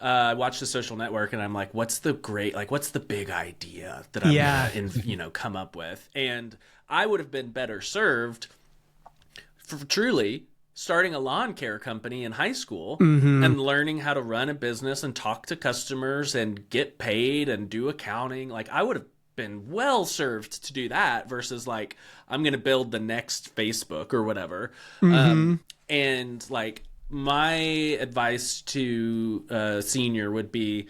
I watched The Social Network and I'm like, what's the big idea that I'm gonna, come up with? And I would have been better served for truly starting a lawn care company in high school and learning how to run a business and talk to customers and get paid and do accounting. Like I would have been well served to do that versus like, I'm going to build the next Facebook or whatever. And like my advice to a senior would be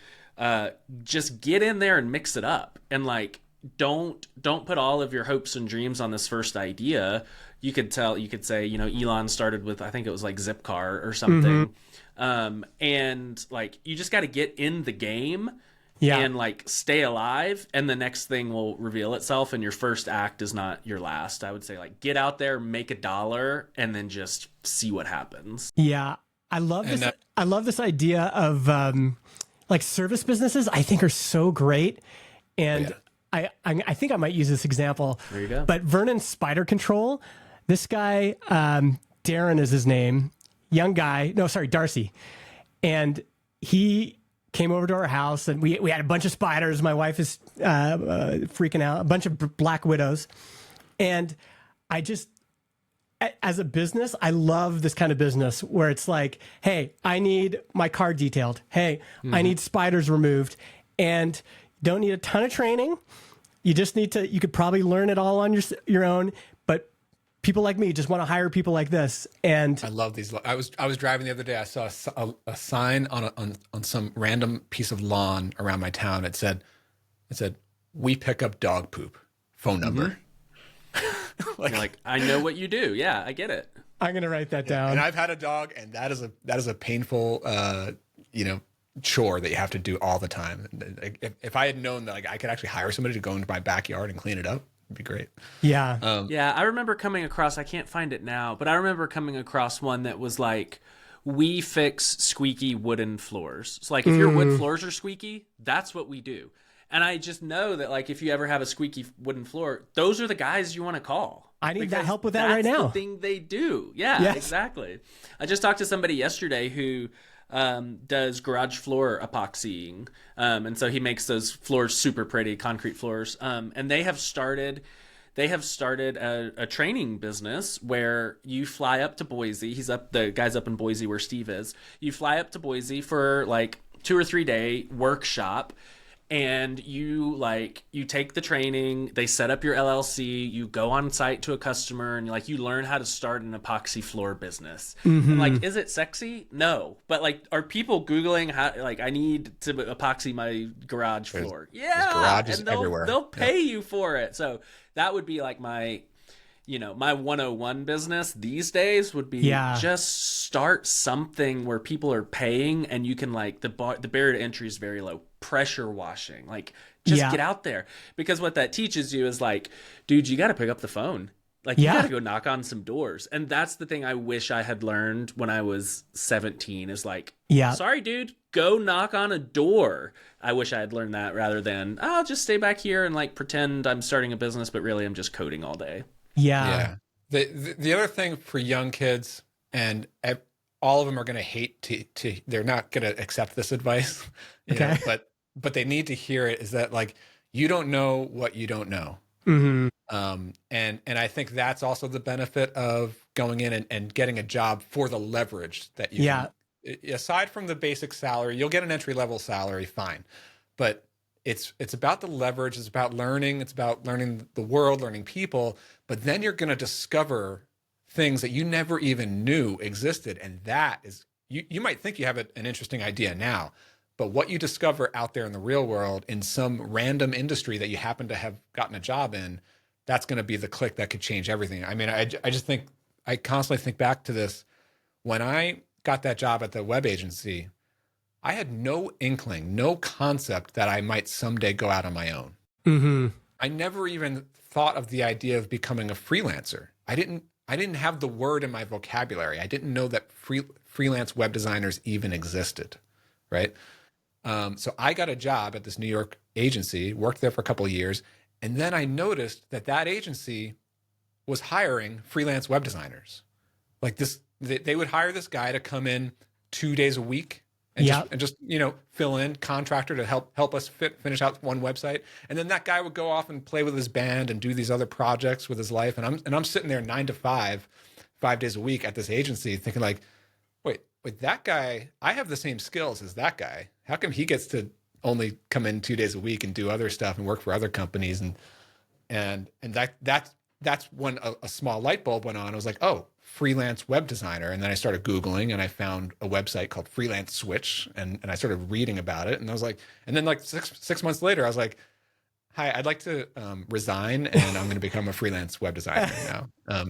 just get in there and mix it up and like, don't put all of your hopes and dreams on this first idea. You could say, Elon started with, I think it was like Zipcar or something. And like, you just got to get in the game and like stay alive. And the next thing will reveal itself. And your first act is not your last. I would say like, get out there, make $1 and then just see what happens. Yeah. I love this. I love this idea of like service businesses. I think are so great. And I think I might use this example. There you go. But Vernon Spider Control, this guy, Darren is his name, young guy. No, sorry, Darcy. And he came over to our house and we had a bunch of spiders. My wife is freaking out, a bunch of black widows. And I just, as a business, I love this kind of business where it's like, hey, I need my car detailed. Hey, I need spiders removed. And don't need a ton of training. You just need to, you could probably learn it all on your own, but people like me just want to hire people like this. And I love these. I was driving the other day. I saw a sign on some random piece of lawn around my town. It said, we pick up dog poop, phone number. like, I know what you do. Yeah, I get it. I'm going to write that down. And I've had a dog and that is a painful, chore that you have to do all the time. If I had known that like I could actually hire somebody to go into my backyard and clean it up, it'd be great. Yeah. I remember coming across, I can't find it now, but I remember coming across one that was like, we fix squeaky wooden floors. So like if your wood floors are squeaky, that's what we do. And I just know that like if you ever have a squeaky wooden floor, those are the guys you want to call. I need that help with that right now. That's the thing they do. Yeah, exactly. I just talked to somebody yesterday who does garage floor epoxying. And so he makes those floors super pretty, concrete floors. And they have started a training business where you fly up to Boise. The guy's up in Boise where Steve is. You fly up to Boise for like 2 or 3 day workshop and you take the training, they set up your LLC, you go on site to a customer, and you learn how to start an epoxy floor business. And is it sexy? No. But are people Googling how, I need to epoxy my garage floor? Yeah. Garages and everywhere. They'll pay you for it. So that would be my 101 business these days would be just start something where people are paying, and you can the barrier to entry is very low. Pressure washing, get out there, because what that teaches you is dude, you got to pick up the phone. You got to go knock on some doors. And that's the thing I wish I had learned when I was 17 is sorry, dude, go knock on a door. I wish I had learned that rather than I'll just stay back here and pretend I'm starting a business, but really I'm just coding all day. Yeah. The other thing for young kids, and all of them are going to hate they're not going to accept this advice, you know, but they need to hear it, is that you don't know what you don't know. And I think that's also the benefit of going in and getting a job for the leverage that you can. Aside from the basic salary, you'll get an entry-level salary, fine. But it's about the leverage, it's about learning the world, learning people, but then you're going to discover things that you never even knew existed. And that is, you might think you have an interesting idea now, but what you discover out there in the real world in some random industry that you happen to have gotten a job in, that's going to be the click that could change everything. I mean, I just think, I constantly think back to this. When I got that job at the web agency, I had no inkling, no concept that I might someday go out on my own. I never even thought of the idea of becoming a freelancer. I didn't have the word in my vocabulary. I didn't know that freelance web designers even existed, right? So I got a job at this New York agency, worked there for a couple of years, and then I noticed that agency was hiring freelance web designers. They would hire this guy to come in 2 days a week and just fill in, contractor to help us finish out one website. And then that guy would go off and play with his band and do these other projects with his life. And I'm sitting there 9 to 5 days a week at this agency thinking wait, that guy, I have the same skills as that guy. How come he gets to only come in 2 days a week and do other stuff and work for other companies? And that's when a small light bulb went on. I was like, oh, freelance web designer. And then I started Googling and I found a website called Freelance Switch, and I started reading about it. And I was like, and then six months later, I was like, hi, I'd like to resign, and I'm going to become a freelance web designer now.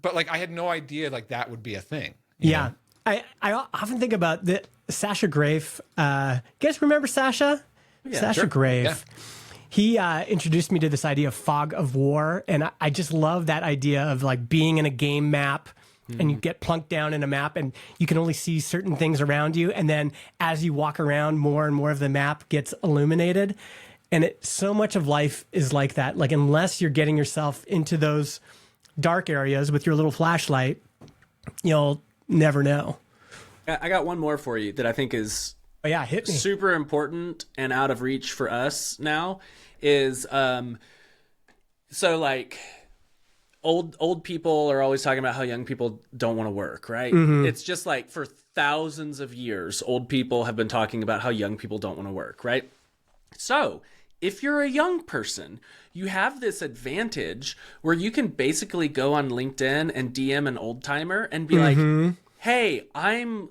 But I had no idea that would be a thing. You know? I often think about the Sasha Grafe. You guys remember Sasha? Yeah, Sasha sure. Grafe. Yeah. He introduced me to this idea of fog of war, and I just love that idea of being in a game map, and you get plunked down in a map, and you can only see certain things around you, and then as you walk around, more and more of the map gets illuminated, and so much of life is like that. Unless you're getting yourself into those dark areas with your little flashlight, you'll never know. I got one more for you that I think is hit me. super important and out of reach for us now is old people are always talking about how young people don't want to work, right? It's just for thousands of years, old people have been talking about how young people don't want to work, right? So if you're a young person, you have this advantage where you can basically go on LinkedIn and DM an old timer and be like, hey, I'm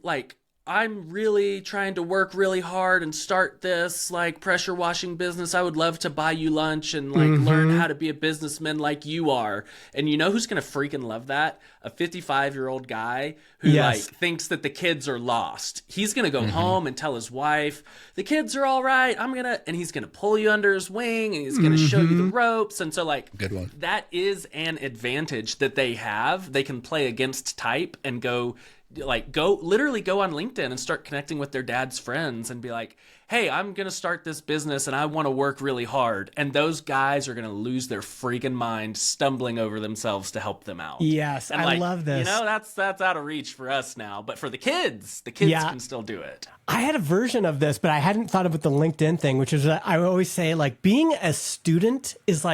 really trying to work really hard and start this pressure washing business. I would love to buy you lunch and learn how to be a businessman like you are. And you know who's going to freaking love that? A 55-year-old guy who thinks that the kids are lost. He's going to go home and tell his wife, the kids are all right. And he's going to pull you under his wing, and he's going to show you the ropes. And so good one. That is an advantage that they have. They can play against type and go on LinkedIn and start connecting with their dad's friends and be like, hey, I'm going to start this business and I want to work really hard. And those guys are going to lose their freaking mind stumbling over themselves to help them out. Yes, and I love this. That's out of reach for us now. But for the kids can still do it. I had a version of this, but I hadn't thought of it, the LinkedIn thing, which is I always say being a student is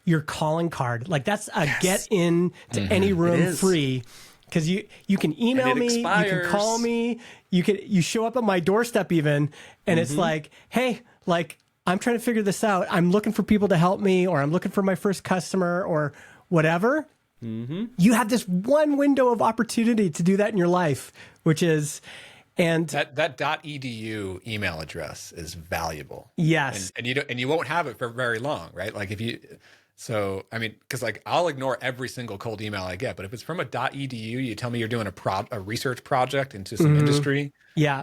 your calling card. That's a get in to any room free. because you can email me, you can call me, you show up at my doorstep even, and it's like, hey, like I'm trying to figure this out. I'm looking for people to help me, or I'm looking for my first customer, or whatever. You have this one window of opportunity to do that in your life, which is. And that .edu email address is valuable. Yes. And you won't have it for very long, right? Like I mean, because like I'll ignore every single cold email I get, but if it's from a .edu, you tell me you're doing a research project into some industry. Yeah.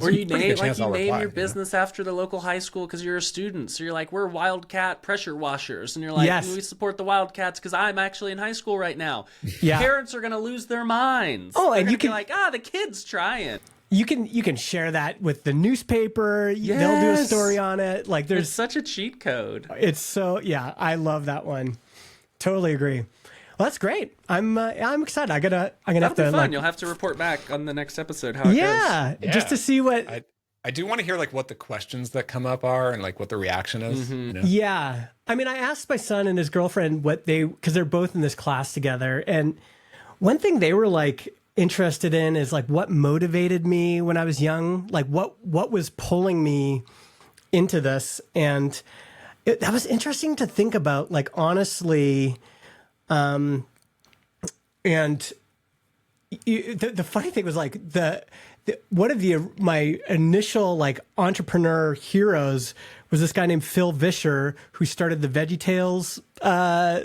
Or you name your business after the local high school because you're a student. So you're like, we're Wildcat pressure washers. And you're like, Yes. we support the Wildcats because I'm actually in high school right now. Yeah. Parents are going to lose their minds. Oh, They're and gonna you can be like, the kid's trying. You can share that with the newspaper. Yes. They'll do a story on it. Like It's there's such a cheat code. it's so yeah, I love that one. Totally agree. Well, that's great. I'm excited. I'm gonna That'll have to be fun. like You'll have to report back on the next episode how it goes. yeah, just to see what I do want to hear like what the questions that come up are and like what the reaction is. You know? Yeah. I mean, I asked my son and his girlfriend because they're both in this class together. And one thing they were like interested in is like what motivated me when I was young, like what was pulling me into this. And that was interesting to think about, like, honestly. And the funny thing was like one of my initial like entrepreneur heroes was this guy named Phil Vischer, who started the VeggieTales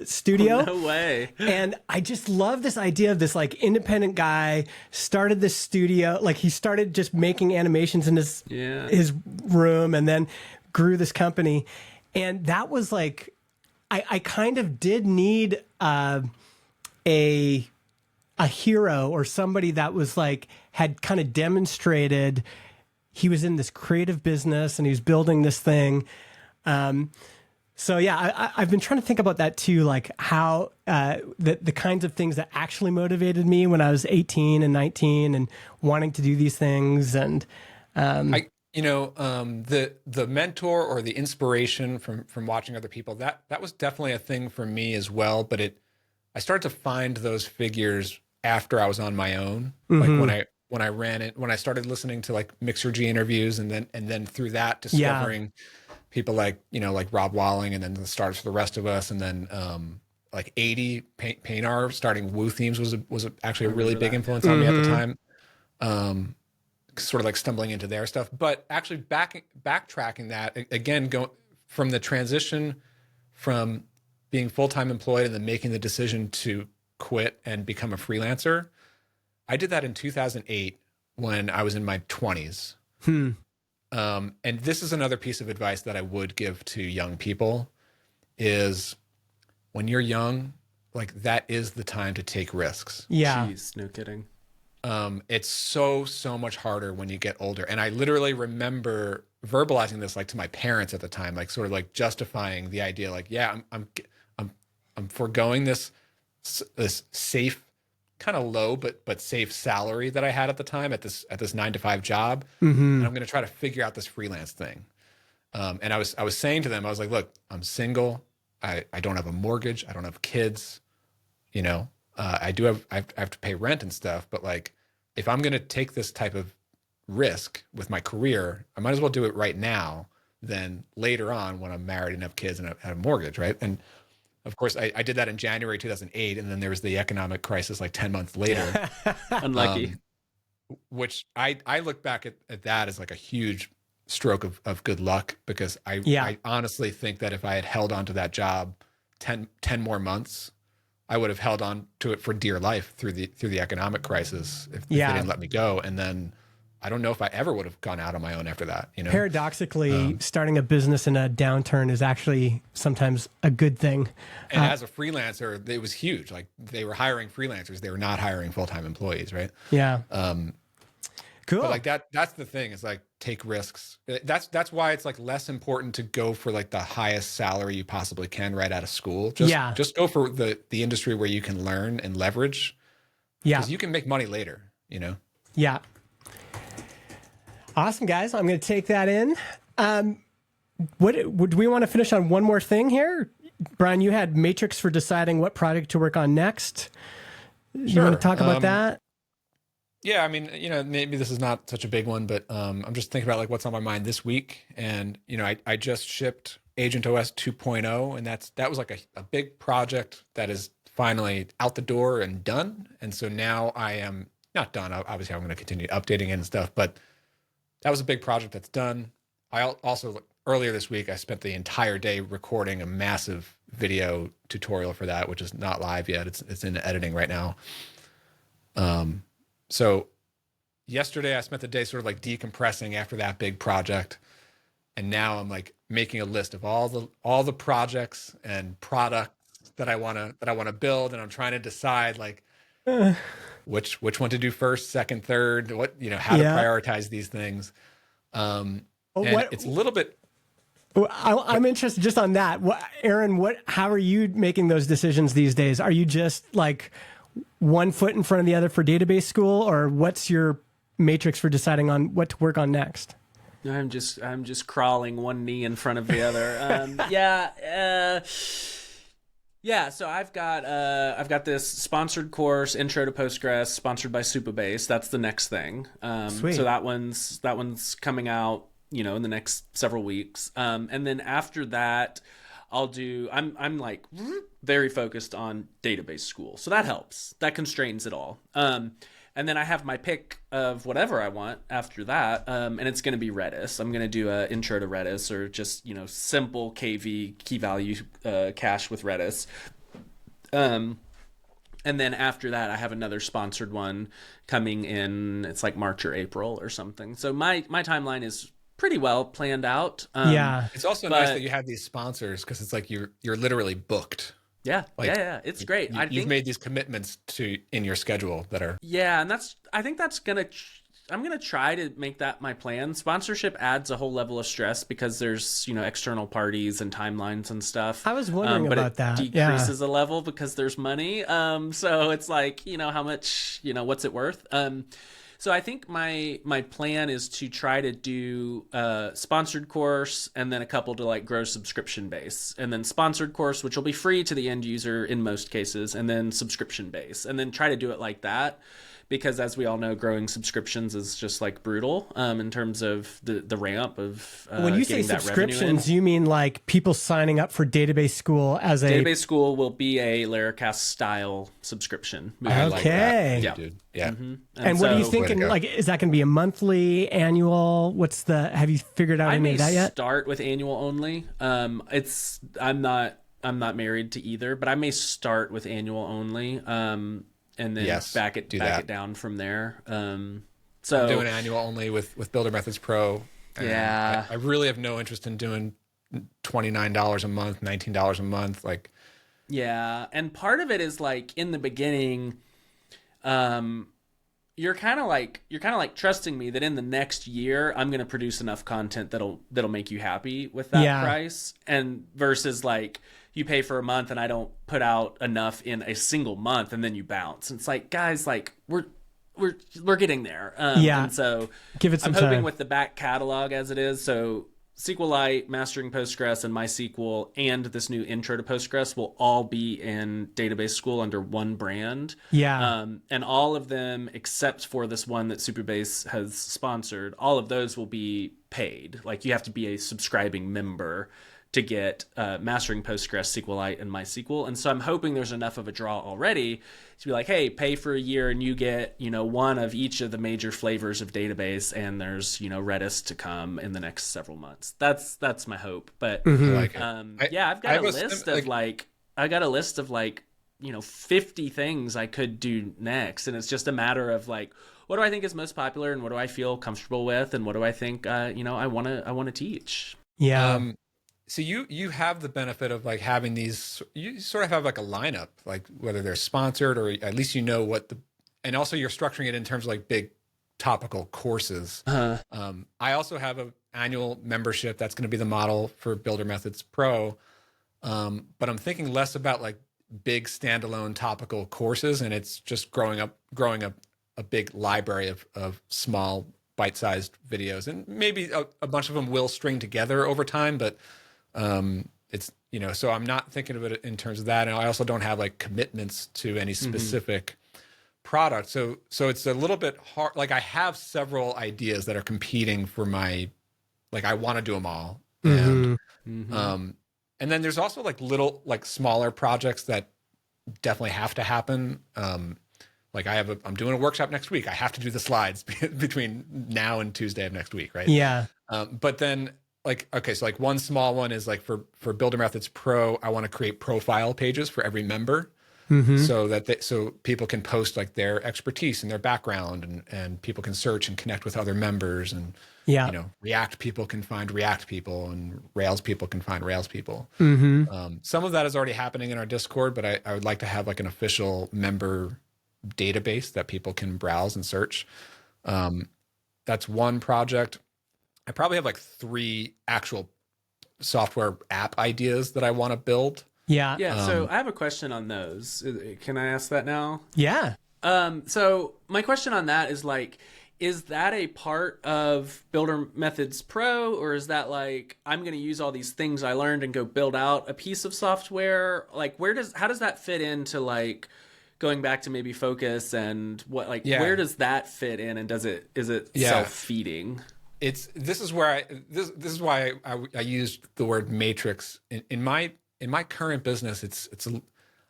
studio. No way. And I just love this idea of this like independent guy started this studio. Like he started just making animations in his room and then grew this company. And that was like, I kind of did need a hero or somebody that was like, had kind of demonstrated he was in this creative business and he was building this thing. So yeah, I've been trying to think about that too, like how the kinds of things that actually motivated me when I was 18 and 19 and wanting to do these things. And the mentor or the inspiration from watching other people, that was definitely a thing for me as well. But I started to find those figures after I was on my own, like when I ran it, when I started listening to like Mixergy interviews, and then through that discovering people like Rob Walling, and then the starters for the rest of us, and then like 80 Paynar starting Woo Themes was actually a really big influence on me at the time. Sort of like stumbling into their stuff, but actually backtracking that again, going from the transition from being full-time employed and then making the decision to quit and become a freelancer. I did that in 2008 when I was in my 20s. And this is another piece of advice that I would give to young people is when you're young, like that is the time to take risks. yeah. Jeez, no kidding. It's so much harder when you get older. And I literally remember verbalizing this like to my parents at the time, like sort of like justifying the idea, like, yeah, I'm foregoing this safe, kind of low but safe salary that I had at the time at this 9-to-5 job, and I'm going to try to figure out this freelance thing. And I was saying to them, I was like, look, I'm single, I don't have a mortgage, I don't have kids, I have to pay rent and stuff, but like if I'm going to take this type of risk with my career, I might as well do it right now than later on when I'm married and have kids and have a mortgage, right? And of course, I did that in January 2008, and then there was the economic crisis like 10 months later. Unlucky. Which I look back at that as like a huge stroke of good luck, because I honestly think that if I had held on to that job 10 more months, I would have held on to it for dear life through the economic crisis if they didn't let me go. And then I don't know if I ever would have gone out on my own after that. Paradoxically, starting a business in a downturn is actually sometimes a good thing. And as a freelancer, it was huge. Like they were hiring freelancers; they were not hiring full-time employees, right? Yeah. Cool. But like that's the thing. Is like take risks. That's why it's like less important to go for like the highest salary you possibly can right out of school. Just go for the industry where you can learn and leverage. Yeah. Because you can make money later. Yeah. Awesome, guys. I'm going to take that in. Do we want to finish on one more thing here? Brian, you had matrix for deciding what project to work on next. You want to talk about that? Yeah, I mean, maybe this is not such a big one, but I'm just thinking about like what's on my mind this week. And, I just shipped Agent OS 2.0, and that was like a big project that is finally out the door and done. And so now I am not done. Obviously, I'm going to continue updating it and stuff, but that was a big project that's done. I also, earlier this week, I spent the entire day recording a massive video tutorial for that, which is not live yet. It's in editing right now. So yesterday I spent the day sort of like decompressing after that big project. And now I'm like making a list of all the projects and products that I want to build. And I'm trying to decide like which one to do first, second, third, how to prioritize these things. And it's a little bit. I'm interested just on that. Aaron, how are you making those decisions these days? Are you just like one foot in front of the other for database school, or what's your matrix for deciding on what to work on next? I'm just crawling one knee in front of the other. Yeah. So I've got this sponsored course, Intro to Postgres, sponsored by Supabase. That's the next thing. Sweet. So that one's coming out, in the next several weeks. And then after that, I'm like very focused on database school. So that helps. That constrains it all. And then I have my pick of whatever I want after that. And it's going to be Redis. I'm going to do a intro to Redis, or just, simple KV, key value cache with Redis. And then after that, I have another sponsored one coming in. It's like March or April or something. So my timeline is pretty well planned out. It's also nice that you have these sponsors, because it's like you're literally booked. Yeah, yeah, it's great. You've made these commitments in your schedule that are. Yeah, and I think that's I'm gonna try to make that my plan. Sponsorship adds a whole level of stress because there's external parties and timelines and stuff. I was wondering about that. But it decreases a level because there's money. So it's like how much what's it worth? So I think my plan is to try to do a sponsored course, and then a couple to like grow subscription base, and then sponsored course, which will be free to the end user in most cases, and then subscription base, and then try to do it like that. Because as we all know, growing subscriptions is just like brutal in terms of the ramp of when you say subscriptions, you mean like people signing up for database school as database school will be a Laracast style subscription. Okay, like that. Yeah, dude. Yeah. Mm-hmm. And what are you thinking? Like, is that going to be a monthly, annual? Have you figured out any of that yet? I may start with annual only. I'm not married to either, but I may start with annual only. And then back it down from there. So I'm doing annual only with Builder Methods Pro. Yeah, I really have no interest in doing $29 a month, $19 a month. Like, yeah, and part of it is like in the beginning, you're kind of like trusting me that in the next year I'm going to produce enough content that'll make you happy with that price, and versus like, you pay for a month and I don't put out enough in a single month and then you bounce. And it's like, guys, like we're getting there. And so give it some I'm hoping time. with the back catalog as it is. So SQLite, Mastering Postgres, and MySQL, and this new Intro to Postgres will all be in database school under one brand. Yeah. And all of them, except for this one that Supabase has sponsored, all of those will be paid. Like, you have to be a subscribing member to get Mastering Postgres, SQLite, and MySQL. And so I'm hoping there's enough of a draw already to be like, hey, pay for a year and you get, one of each of the major flavors of database, and there's, Redis to come in the next several months. That's my hope. But like I've got a list of 50 things I could do next. And it's just a matter of like, what do I think is most popular, and what do I feel comfortable with, and what do I think, I want to teach? Yeah. So you have the benefit of like having these, you sort of have like a lineup, like whether they're sponsored or at least and also you're structuring it in terms of like big topical courses. I also have an annual membership that's going to be the model for Builder Methods Pro. But I'm thinking less about like big standalone topical courses, and it's just growing up a big library of small bite-sized videos, and maybe a bunch of them will string together over time, but it's, so I'm not thinking of it in terms of that. And I also don't have like commitments to any specific product. So it's a little bit hard. Like I have several ideas that are competing for my, like I want to do them all. And and then there's also like little, like smaller projects that definitely have to happen. Like I'm doing a workshop next week. I have to do the slides between now and Tuesday of next week, right? Yeah. But then like, okay, so like one small one is like for Builder Methods Pro, I want to create profile pages for every member. So that so people can post like their expertise and their background, and people can search and connect with other members, and you know, React people can find React people, and Rails people can find Rails people. Some of that is already happening in our Discord, but I would like to have like an official member database that people can browse and search. That's one project. I probably have like 3 actual software app ideas that I want to build. Yeah. Yeah. So I have a question on those. Can I ask that now? Yeah. So my question on that is like, is that a part of Builder Methods Pro, or is that like, I'm going to use all these things I learned and go build out a piece of software? Like, how does that fit into like going back to maybe focus and what, like, where does that fit in? And is it self-feeding? This is where this is why I used the word matrix in my current business.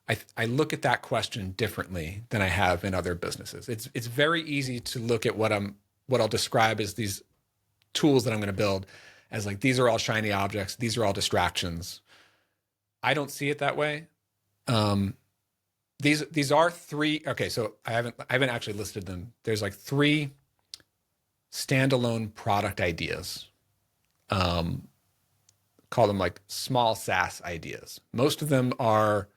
I look at that question differently than I have in other businesses. It's very easy to look at what I'll describe as these tools that I'm going to build as like, these are all shiny objects, these are all distractions. I don't see it that way. These are 3. Okay, so I haven't actually listed them. There's like 3 standalone product ideas. Call them like small SaaS ideas. Most of them are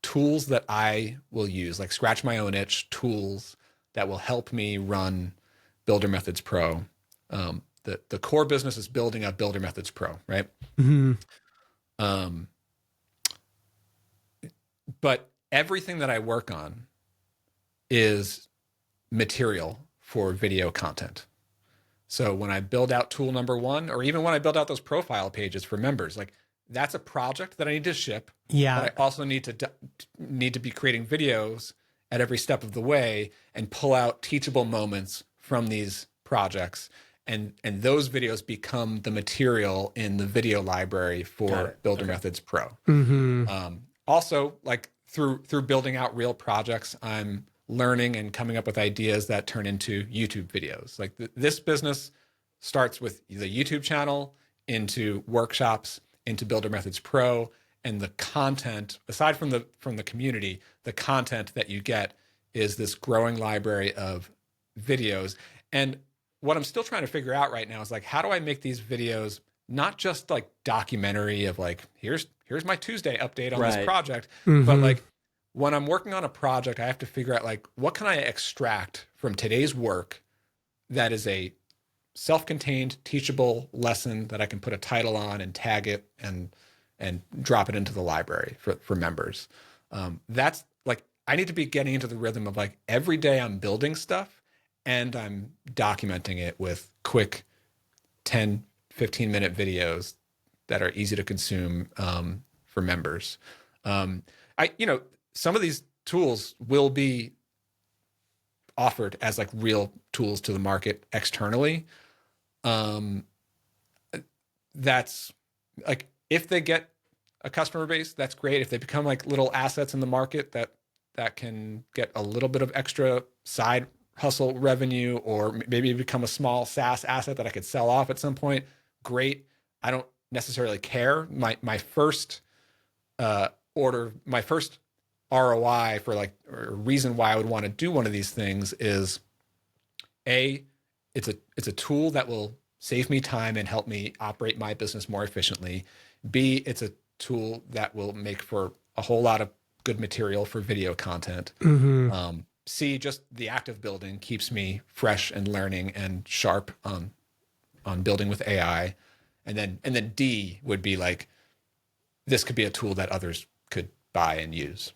tools that I will use, like scratch my own itch tools that will help me run Builder Methods Pro. The core business is building up Builder Methods Pro, right? But everything that I work on is material for video content. So when I build out tool number 1, or even when I build out those profile pages for members, like that's a project that I need to ship. Yeah. But I also need to be creating videos at every step of the way and pull out teachable moments from these projects. And those videos become the material in the video library for Builder Methods Pro. Also, like through building out real projects, I'm learning and coming up with ideas that turn into YouTube videos. Like this business starts with the YouTube channel, into workshops, into Builder Methods Pro, and the content, aside from the community, the content that you get is this growing library of videos. And what I'm still trying to figure out right now is like, how do I make these videos not just like documentary of like, here's my Tuesday update on this project, but like, when I'm working on a project, I have to figure out like, what can I extract from today's work that is a self-contained teachable lesson that I can put a title on and tag it and drop it into the library for members. That's like, I need to be getting into the rhythm of like, every day I'm building stuff and I'm documenting it with quick 10, 15-minute videos that are easy to consume for members. Some of these tools will be offered as like real tools to the market externally. That's like, if they get a customer base, that's great. If they become like little assets in the market that can get a little bit of extra side hustle revenue, or maybe become a small SaaS asset that I could sell off at some point, great. I don't necessarily care. My first ROI for like, or reason why I would want to do one of these things is it's a tool that will save me time and help me operate my business more efficiently. B, it's a tool that will make for a whole lot of good material for video content. C, just the act of building keeps me fresh and learning and sharp on building with AI. And then D would be like, this could be a tool that others could buy and use,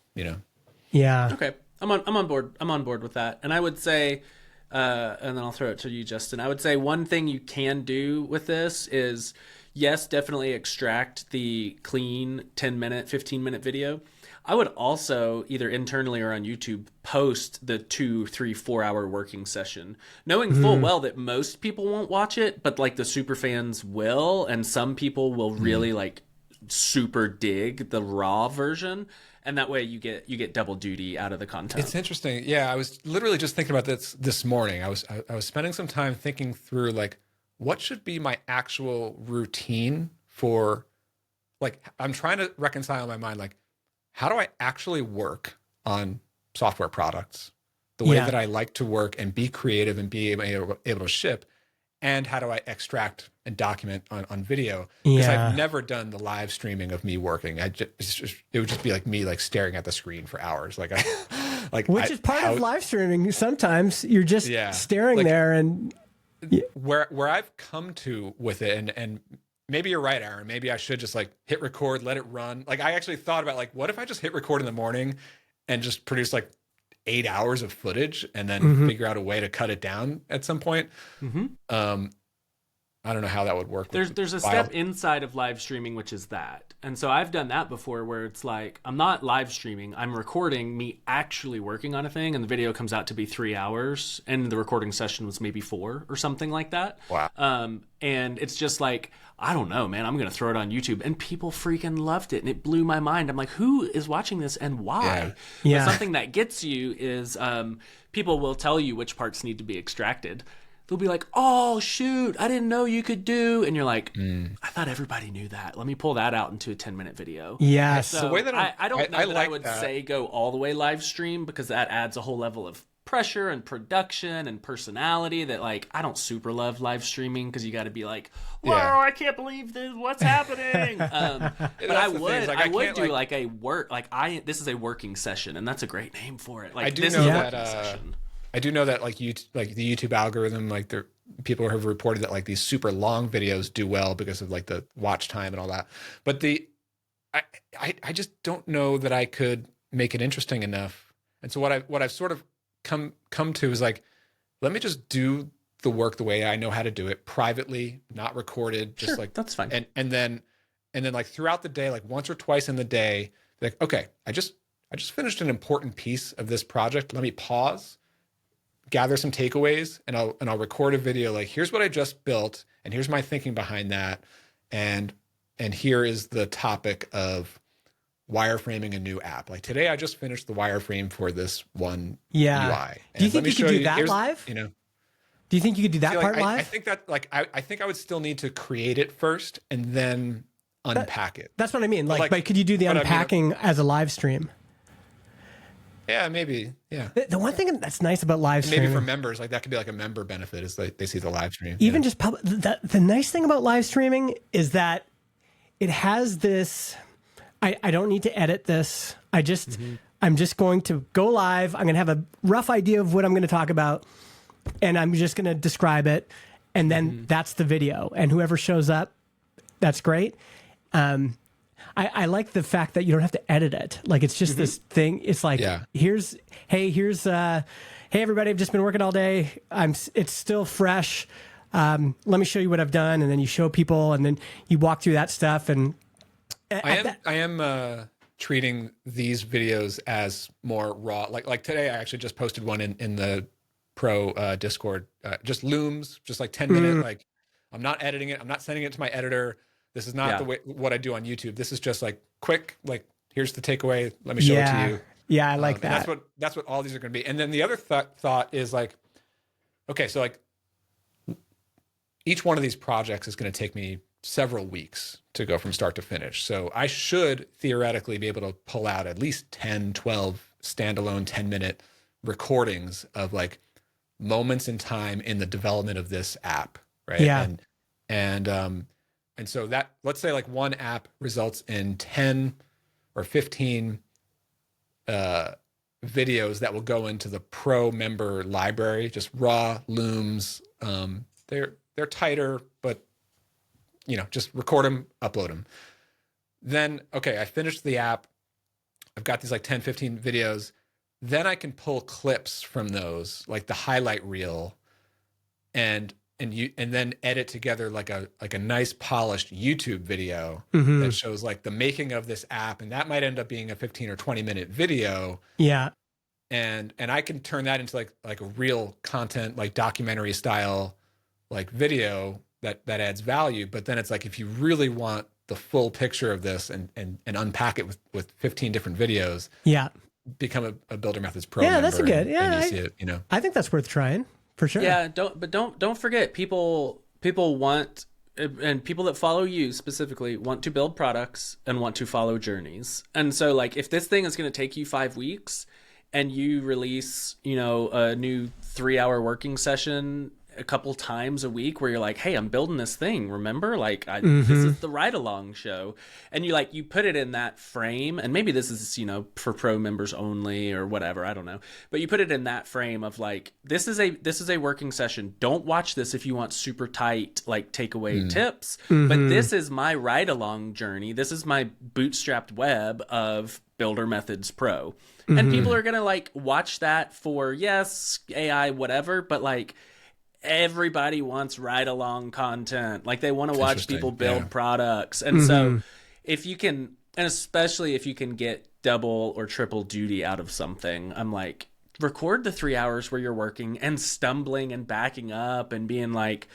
Yeah. Okay. I'm on board. I'm on board with that. And I would say, and then I'll throw it to you, Justin. I would say one thing you can do with this is, yes, definitely extract the clean 10-minute, 15-minute video. I would also either internally or on YouTube post the 2, 3, 4 hour working session, knowing full well that most people won't watch it, but like the super fans will, and some people will really like super dig the raw version, and that way you get double duty out of the content. It's interesting. Yeah, I was literally just thinking about this morning. I was spending some time thinking through like what should be my actual routine for, like, I'm trying to reconcile in my mind, like, how do I actually work on software products the way that I like to work and be creative and be able to ship? And how do I extract and document on video? Because I've never done the live streaming of me working. It would just be like me like staring at the screen for hours. Like which is part of live streaming. Sometimes you're just staring like, there, and where I've come to with it, and maybe you're right, Aaron. Maybe I should just like hit record, let it run. Like I actually thought about like, what if I just hit record in the morning and just produce like 8 hours of footage and then figure out a way to cut it down at some point. I don't know how that would work. There's a step inside of live streaming, which is that. And so I've done that before where it's like, I'm not live streaming, I'm recording me actually working on a thing, and the video comes out to be 3 hours and the recording session was maybe 4 or something like that. Wow. And it's just like, I don't know, man, I'm going to throw it on YouTube. And people freaking loved it. And it blew my mind. I'm like, who is watching this and why? Yeah. But something that gets you is people will tell you which parts need to be extracted. They'll be like, oh, shoot, I didn't know you could do. And you're like, I thought everybody knew that. Let me pull that out into a 10-minute video. Yes. So the way that I don't know that I would that. say go all the way live stream, because that adds a whole level of pressure and production and personality that, like, I don't super love live streaming, because you got to be like, whoa, I can't believe this, what's happening. But I would do like a work, like this is a working session, and that's a great name for it. Like, I do this know is a that working session. I do know that like the YouTube algorithm, like people have reported that like these super long videos do well because of like the watch time and all that. But I just don't know that I could make it interesting enough. And so what I've sort of come to is like, let me just do the work the way I know how to do it, privately, not recorded, just like that's fine. And then like throughout the day, like once or twice in the day, like, okay, I just finished an important piece of this project. Let me pause, gather some takeaways, and I'll record a video like, here's what I just built, and here's my thinking behind that, and here is the topic of wireframing a new app. Like today I just finished the wireframe for this one UI. And do you think you could do that live? You know, do you think you could do that part live? I think that like I think I would still need to create it first and then unpack it. That's what I mean. Like, but could you do the unpacking as a live stream? Yeah, maybe. Yeah. The one thing that's nice about live streaming, maybe for members, like that could be like a member benefit, is like they see the live stream. Even just public. The nice thing about live streaming is that it has this. I don't need to edit this. I'm just going to go live. I'm going to have a rough idea of what I'm going to talk about, and I'm just going to describe it, and then that's the video. And whoever shows up, that's great. I like the fact that you don't have to edit it. Like it's just this thing. It's like, hey everybody, I've just been working all day. It's still fresh. Let me show you what I've done. And then you show people, and then you walk through that stuff. And I am treating these videos as more raw. Like today, I actually just posted one in the pro Discord, just looms, just like 10-minute, like I'm not editing it. I'm not sending it to my editor. This is not the way what I do on YouTube. This is just like quick, like here's the takeaway. Let me show it to you. Yeah, I like that. That's what all these are going to be. And then the other thought is like, okay, so like each one of these projects is going to take me several weeks to go from start to finish. So I should theoretically be able to pull out at least 10, 12 standalone 10-minute recordings of like moments in time in the development of this app, right? Yeah. And so that, let's say like one app results in 10 or 15 videos that will go into the pro member library, just raw looms. They're tighter, but just record them, upload them. Then, okay, I finished the app. I've got these like 10, 15 videos. Then I can pull clips from those, like the highlight reel, and and then edit together like a nice polished YouTube video that shows like the making of this app, and that might end up being a 15 or 20-minute video. Yeah. And I can turn that into like a real content, like documentary style, like video that adds value. But then it's like, if you really want the full picture of this and unpack it with 15 different videos, Yeah. become a Builder Methods Pro Yeah, member. that's a good. Yeah, and you see it, you know. I think that's worth trying for sure. Yeah, don't forget, people want, and people that follow you specifically want to build products and want to follow journeys. And so like, if this thing is going to take you 5 weeks and you release, you know, a new 3-hour working session a couple times a week where you're like, hey, I'm building this thing, remember? Like, this is the ride-along show. And you put it in that frame, and maybe this is, you know, for pro members only or whatever, I don't know. But you put it in that frame of like, this is a working session. Don't watch this if you want super tight, like, takeaway tips. But this is my ride-along journey. This is my bootstrapped web of Builder Methods Pro. And people are going to, like, watch that for, yes, AI, whatever, but, like, everybody wants ride-along content. Like, they want to watch people build products. And so if you can, and especially if you can get double or triple duty out of something, I'm like, record the 3 hours where you're working and stumbling and backing up and being like,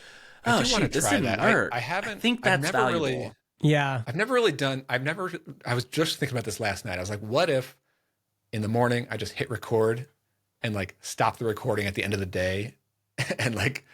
oh, shit, this didn't work. I think that's valuable. Yeah. I was just thinking about this last night. I was like, what if in the morning I just hit record and like stop the recording at the end of the day and like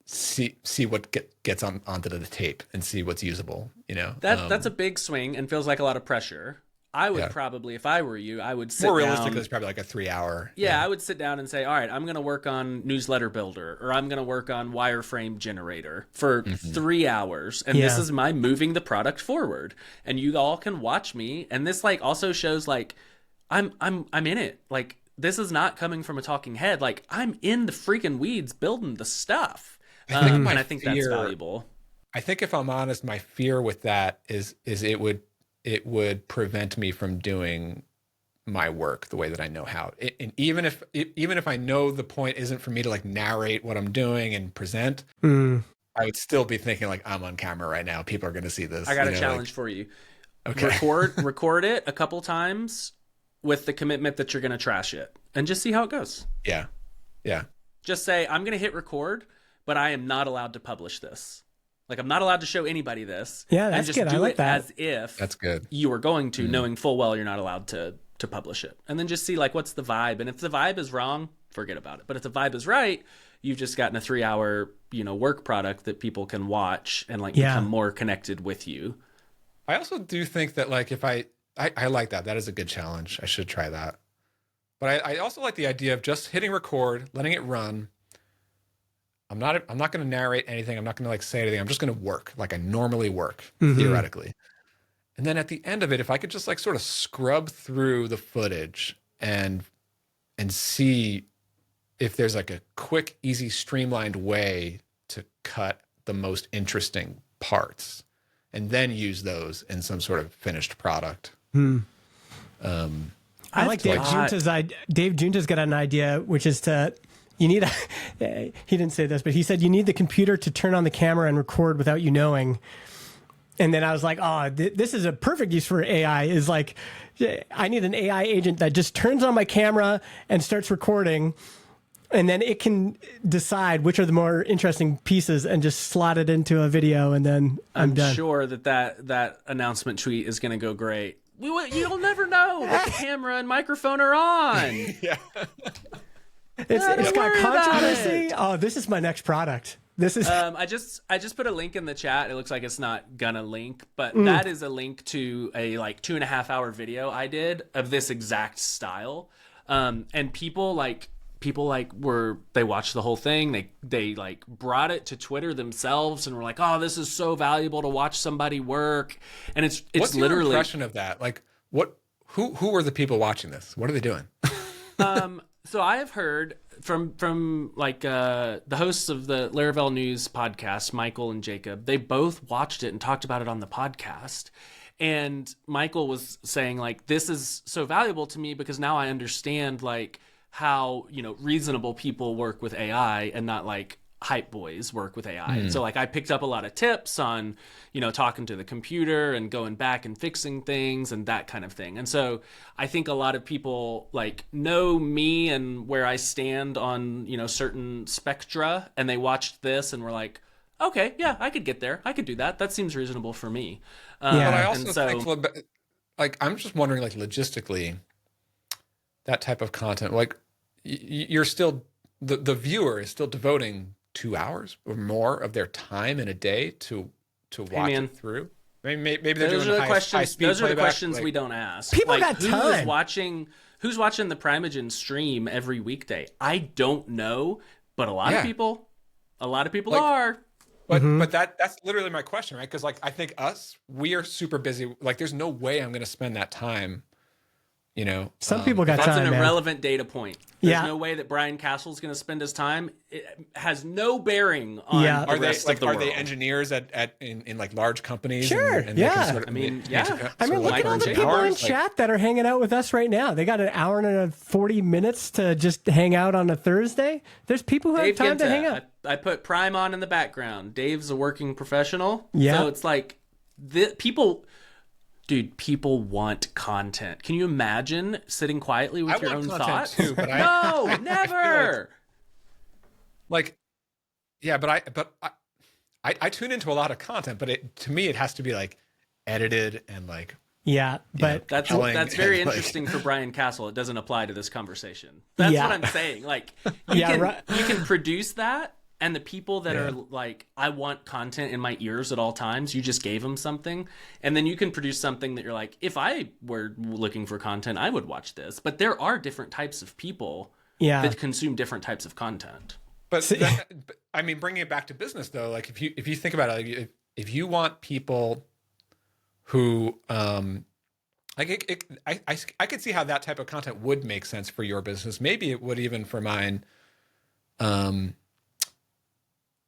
see what gets onto the tape and see what's usable, you know? That's a big swing and feels like a lot of pressure. I would probably, if I were you, I would sit more down. realistically, it's probably like a 3-hour. Yeah, I would sit down and say, all right, I'm going to work on Newsletter Builder, or I'm going to work on Wireframe Generator for 3 hours. And this is my moving the product forward. And you all can watch me. And this like also shows like, I'm in it. Like, this is not coming from a talking head. Like, I'm in the freaking weeds building the stuff. And I think that's valuable. I think if I'm honest, my fear with that is it would prevent me from doing my work the way that I know how. And even if I know the point isn't for me to like narrate what I'm doing and present, I would still be thinking like, I'm on camera right now. People are going to see this. I got a challenge for you. Okay. Record it a couple times with the commitment that you're going to trash it and just see how it goes. Yeah. Yeah. Just say, I'm going to hit record, but I am not allowed to publish this. Like, I'm not allowed to show anybody this. Yeah, that's and just good. do I like it that. as if that's good. You were going to, knowing full well you're not allowed to publish it. And then just see, like, what's the vibe? And if the vibe is wrong, forget about it. But if the vibe is right, you've just gotten a 3-hour, you know, work product that people can watch and, like, become more connected with you. I also do think that, like, if I like that. That is a good challenge. I should try that. But I also like the idea of just hitting record, letting it run. I'm not going to narrate anything. I'm not going to like say anything. I'm just going to work like I normally work, theoretically. And then at the end of it, if I could just like sort of scrub through the footage and see if there's like a quick, easy, streamlined way to cut the most interesting parts and then use those in some sort of finished product. I like Dave Junta's Dave Junta's got an idea, which is he didn't say this, but he said you need the computer to turn on the camera and record without you knowing. And then I was like, this is a perfect use for AI, is like, I need an AI agent that just turns on my camera and starts recording. And then it can decide which are the more interesting pieces and just slot it into a video. And then I'm done. I'm sure that announcement tweet is going to go great. You'll never know that the camera and microphone are on. Yeah. It's got controversy. Oh, this is my next product. This is. I just put a link in the chat. It looks like it's not gonna link, but that is a link to a like 2.5-hour video I did of this exact style. And people they watched the whole thing. They like brought it to Twitter themselves and were like, "Oh, this is so valuable to watch somebody work." And it's What's literally your impression of that? Like, who are the people watching this? What are they doing? So I have heard from like the hosts of the Laravel News podcast, Michael and Jacob. They both watched it and talked about it on the podcast. And Michael was saying like, this is so valuable to me because now I understand like how, you know, reasonable people work with AI and not like hype boys work with AI. And so like I picked up a lot of tips on, talking to the computer and going back and fixing things and that kind of thing. And so I think a lot of people like know me and where I stand on, certain spectra, and they watched this and were like, okay, yeah, I could get there. I could do that. That seems reasonable for me. But I also think, like, I'm just wondering, like, logistically, that type of content, like, you're still, the viewer is still devoting 2 hours or more of their time in a day to watch it through. Maybe they're those doing are the questions. high speed Those are the playback, questions like, we don't ask. People like, got time. Who's watching the Primeagen stream every weekday? I don't know, but a lot of people like, are. But that's literally my question, right? Because like I think we are super busy. Like there's no way I'm going to spend that time. Some people got time. That's an man. irrelevant data point. There's no way that Brian Castle's going to spend his time. It has no bearing on the rest of the world. Are they engineers in like large companies? Sure. And they can sort of, I mean, look at all the people in chat that are hanging out with us right now. They got an hour and 40 minutes to just hang out on a Thursday. There's people who have time to hang out. I put Prime on in the background. Dave's a working professional. Yeah. So it's like people want content. Can you imagine sitting quietly with your own thoughts? Too, but no, never. But I tune into a lot of content, but to me it has to be like edited and like but that's very interesting for Brian Castle. It doesn't apply to this conversation. That's what I'm saying. Like you can produce that. And the people that are like, I want content in my ears at all times, you just gave them something. And then you can produce something that you're like, if I were looking for content, I would watch this. But there are different types of people that consume different types of content. But I mean, bringing it back to business though, like if you think about it, like if you want people who, I could see how that type of content would make sense for your business. Maybe it would even for mine.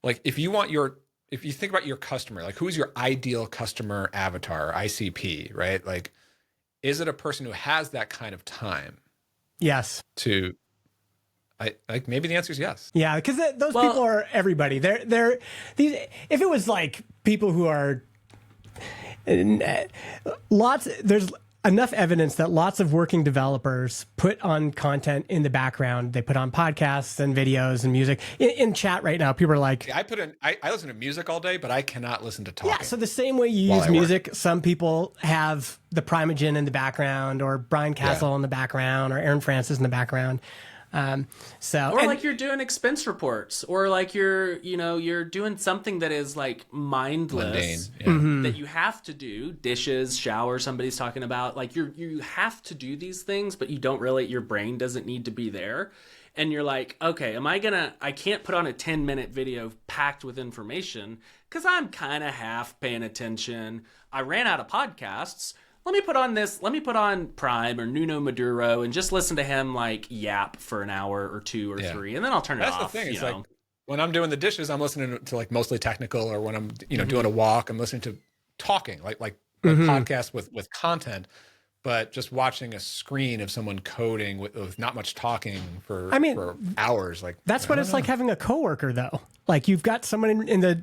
Like if you think about your customer, like who's your ideal customer avatar, ICP, right? Like, is it a person who has that kind of time? Yes. Maybe the answer is yes. Yeah, because those people are everybody. They're these. If it was like people who are there's enough evidence that lots of working developers put on content in the background. They put on podcasts and videos and music. In chat right now, people are like... I listen to music all day, but I cannot listen to talking. Yeah, so the same way you use music, some people have the Primeagen in the background, or Brian Castle in the background, or Aaron Francis in the background. Like you're doing expense reports, or like you're doing something that is like mindless, that you have to do, dishes, shower, somebody's talking about, like you have to do these things, but you don't really, your brain doesn't need to be there. And you're like, okay, I can't put on a 10-minute video packed with information because I'm kind of half paying attention. I ran out of podcasts. Let me put on Prime or Nuno Maduro and just listen to him like yap for an hour or two or three, and then I'll turn it off. That's the thing. It's like when I'm doing the dishes, I'm listening to like mostly technical, or when I'm doing a walk, I'm listening to talking, like a podcast with content, but just watching a screen of someone coding with not much talking for hours. Like that's what it's like having a coworker though. Like you've got someone in the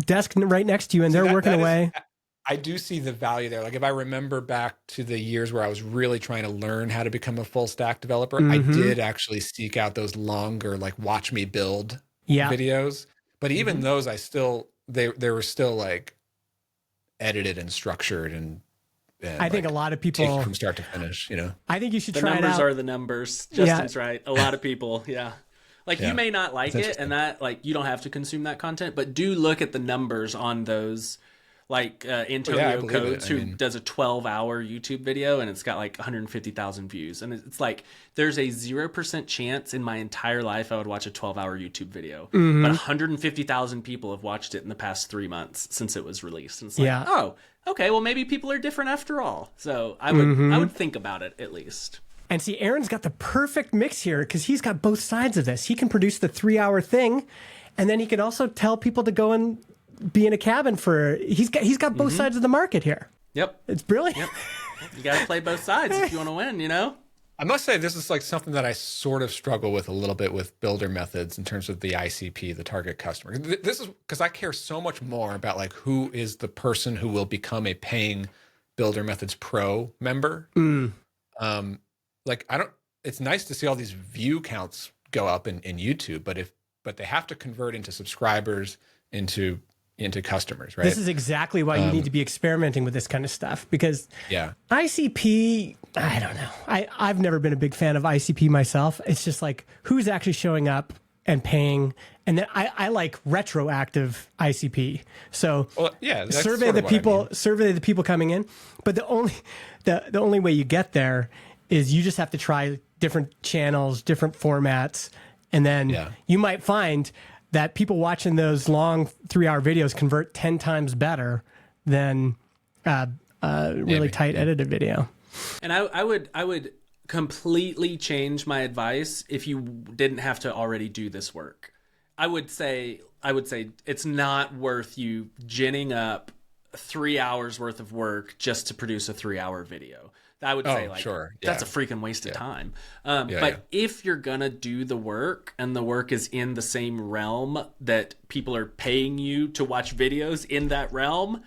desk right next to you, and they're working away. I do see the value there. Like if I remember back to the years where I was really trying to learn how to become a full stack developer, I did actually seek out those longer, like watch me build videos. But even those, they were still like edited and structured and I think a lot of people from start to finish, I think you should try it out. The numbers are the numbers. Justin's right. A lot of people. Yeah. Like you may not like it, and that like you don't have to consume that content, but do look at the numbers on those. Like Antonio Coates, who does a 12-hour YouTube video, and it's got like 150,000 views. And it's like, there's a 0% chance in my entire life I would watch a 12-hour YouTube video. But 150,000 people have watched it in the past 3 months since it was released. And it's like, oh, okay, well, maybe people are different after all. So I would think about it at least. And see, Aaron's got the perfect mix here because he's got both sides of this. He can produce the 3-hour thing, and then he can also tell people to go and be in a cabin he's got both sides of the market here. Yep. It's brilliant. Yep. You got to play both sides if you want to win, I must say this is like something that I sort of struggle with a little bit with builder methods in terms of the ICP, the target customer. This is because I care so much more about like who is the person who will become a paying Builder Methods Pro member. Like it's nice to see all these view counts go up in YouTube, but they have to convert into subscribers, into customers, right? This is exactly why you need to be experimenting with this kind of stuff, because ICP, I don't know. I've never been a big fan of ICP myself. It's just like, who's actually showing up and paying? And then I like retroactive ICP. So that's survey sort the of what I people, mean. survey the people coming in. But the only way you get there is you just have to try different channels, different formats, and then you might find that people watching those long 3-hour videos convert 10 times better than really tight edited video. And I would completely change my advice if you didn't have to already do this work. I would say it's not worth you ginning up 3 hours worth of work just to produce a 3-hour video. I would say that's a freaking waste of time. But if you're going to do the work and the work is in the same realm that people are paying you to watch videos in that realm,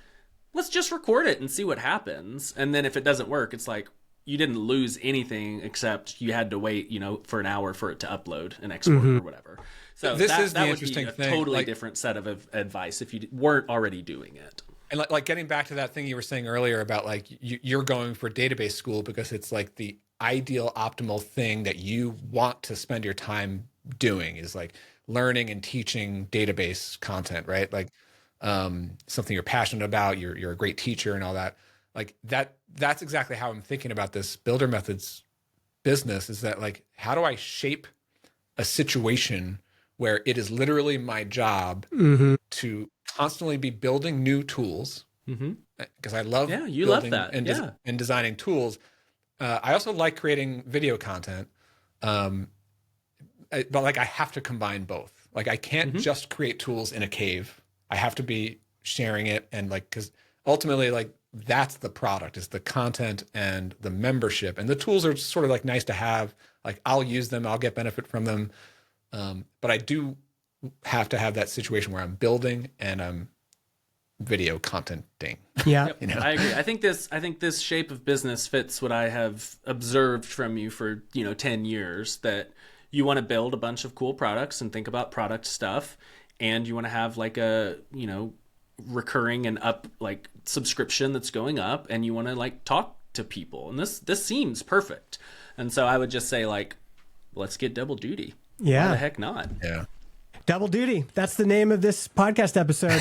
let's just record it and see what happens. And then if it doesn't work, it's like you didn't lose anything except you had to wait, for an hour for it to upload and export or whatever. So This is the would interesting be a thing. totally Like- different set of advice if you weren't already doing it. And like getting back to that thing you were saying earlier about like you're going for database school because it's like the ideal optimal thing that you want to spend your time doing is like learning and teaching database content, right? Like something you're passionate about, you're a great teacher and all that. Like that's exactly how I'm thinking about this Builder Methods business, is that like, how do I shape a situation where it is literally my job to constantly be building new tools, because I love you building love that and designing tools. I also like creating video content, but like I have to combine both. Like I can't just create tools in a cave. I have to be sharing it, and like, because ultimately like that's the product, is the content and the membership, and the tools are sort of like nice to have. Like I'll use them, I'll get benefit from them. But I do have to have that situation where I'm building and I'm video contenting. Yeah. I agree. I think this shape of business fits what I have observed from you for, 10 years, that you want to build a bunch of cool products and think about product stuff. And you want to have like a, recurring and up like subscription that's going up, and you want to like talk to people. And this seems perfect. And so I would just say like, let's get double duty. Yeah. Why the heck not? Yeah. Double duty. That's the name of this podcast episode.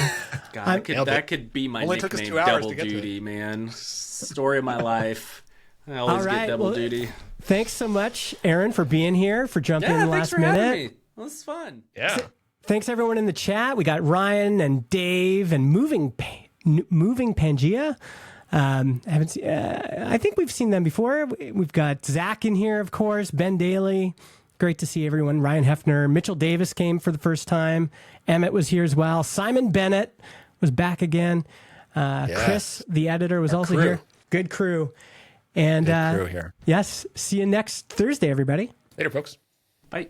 God, that could be my Only took us nickname, 2 hours double to get to duty, man. Story of my life. I always All right, get double well, duty. Thanks so much, Aaron, for being here, for jumping in Yeah, the thanks last for minute. having me. Well, this is fun. Yeah. Thanks everyone in the chat. We got Ryan and Dave and Moving Pangea. I think we've seen them before. We've got Zach in here, of course. Ben Daly. Great to see everyone. Ryan Hefner. Mitchell Davis came for the first time. Emmett was here as well. Simon Bennett was back again. Chris, the editor, was also crew. here. Good crew. And Good crew here. yes, see you next Thursday, everybody. Later, folks. Bye.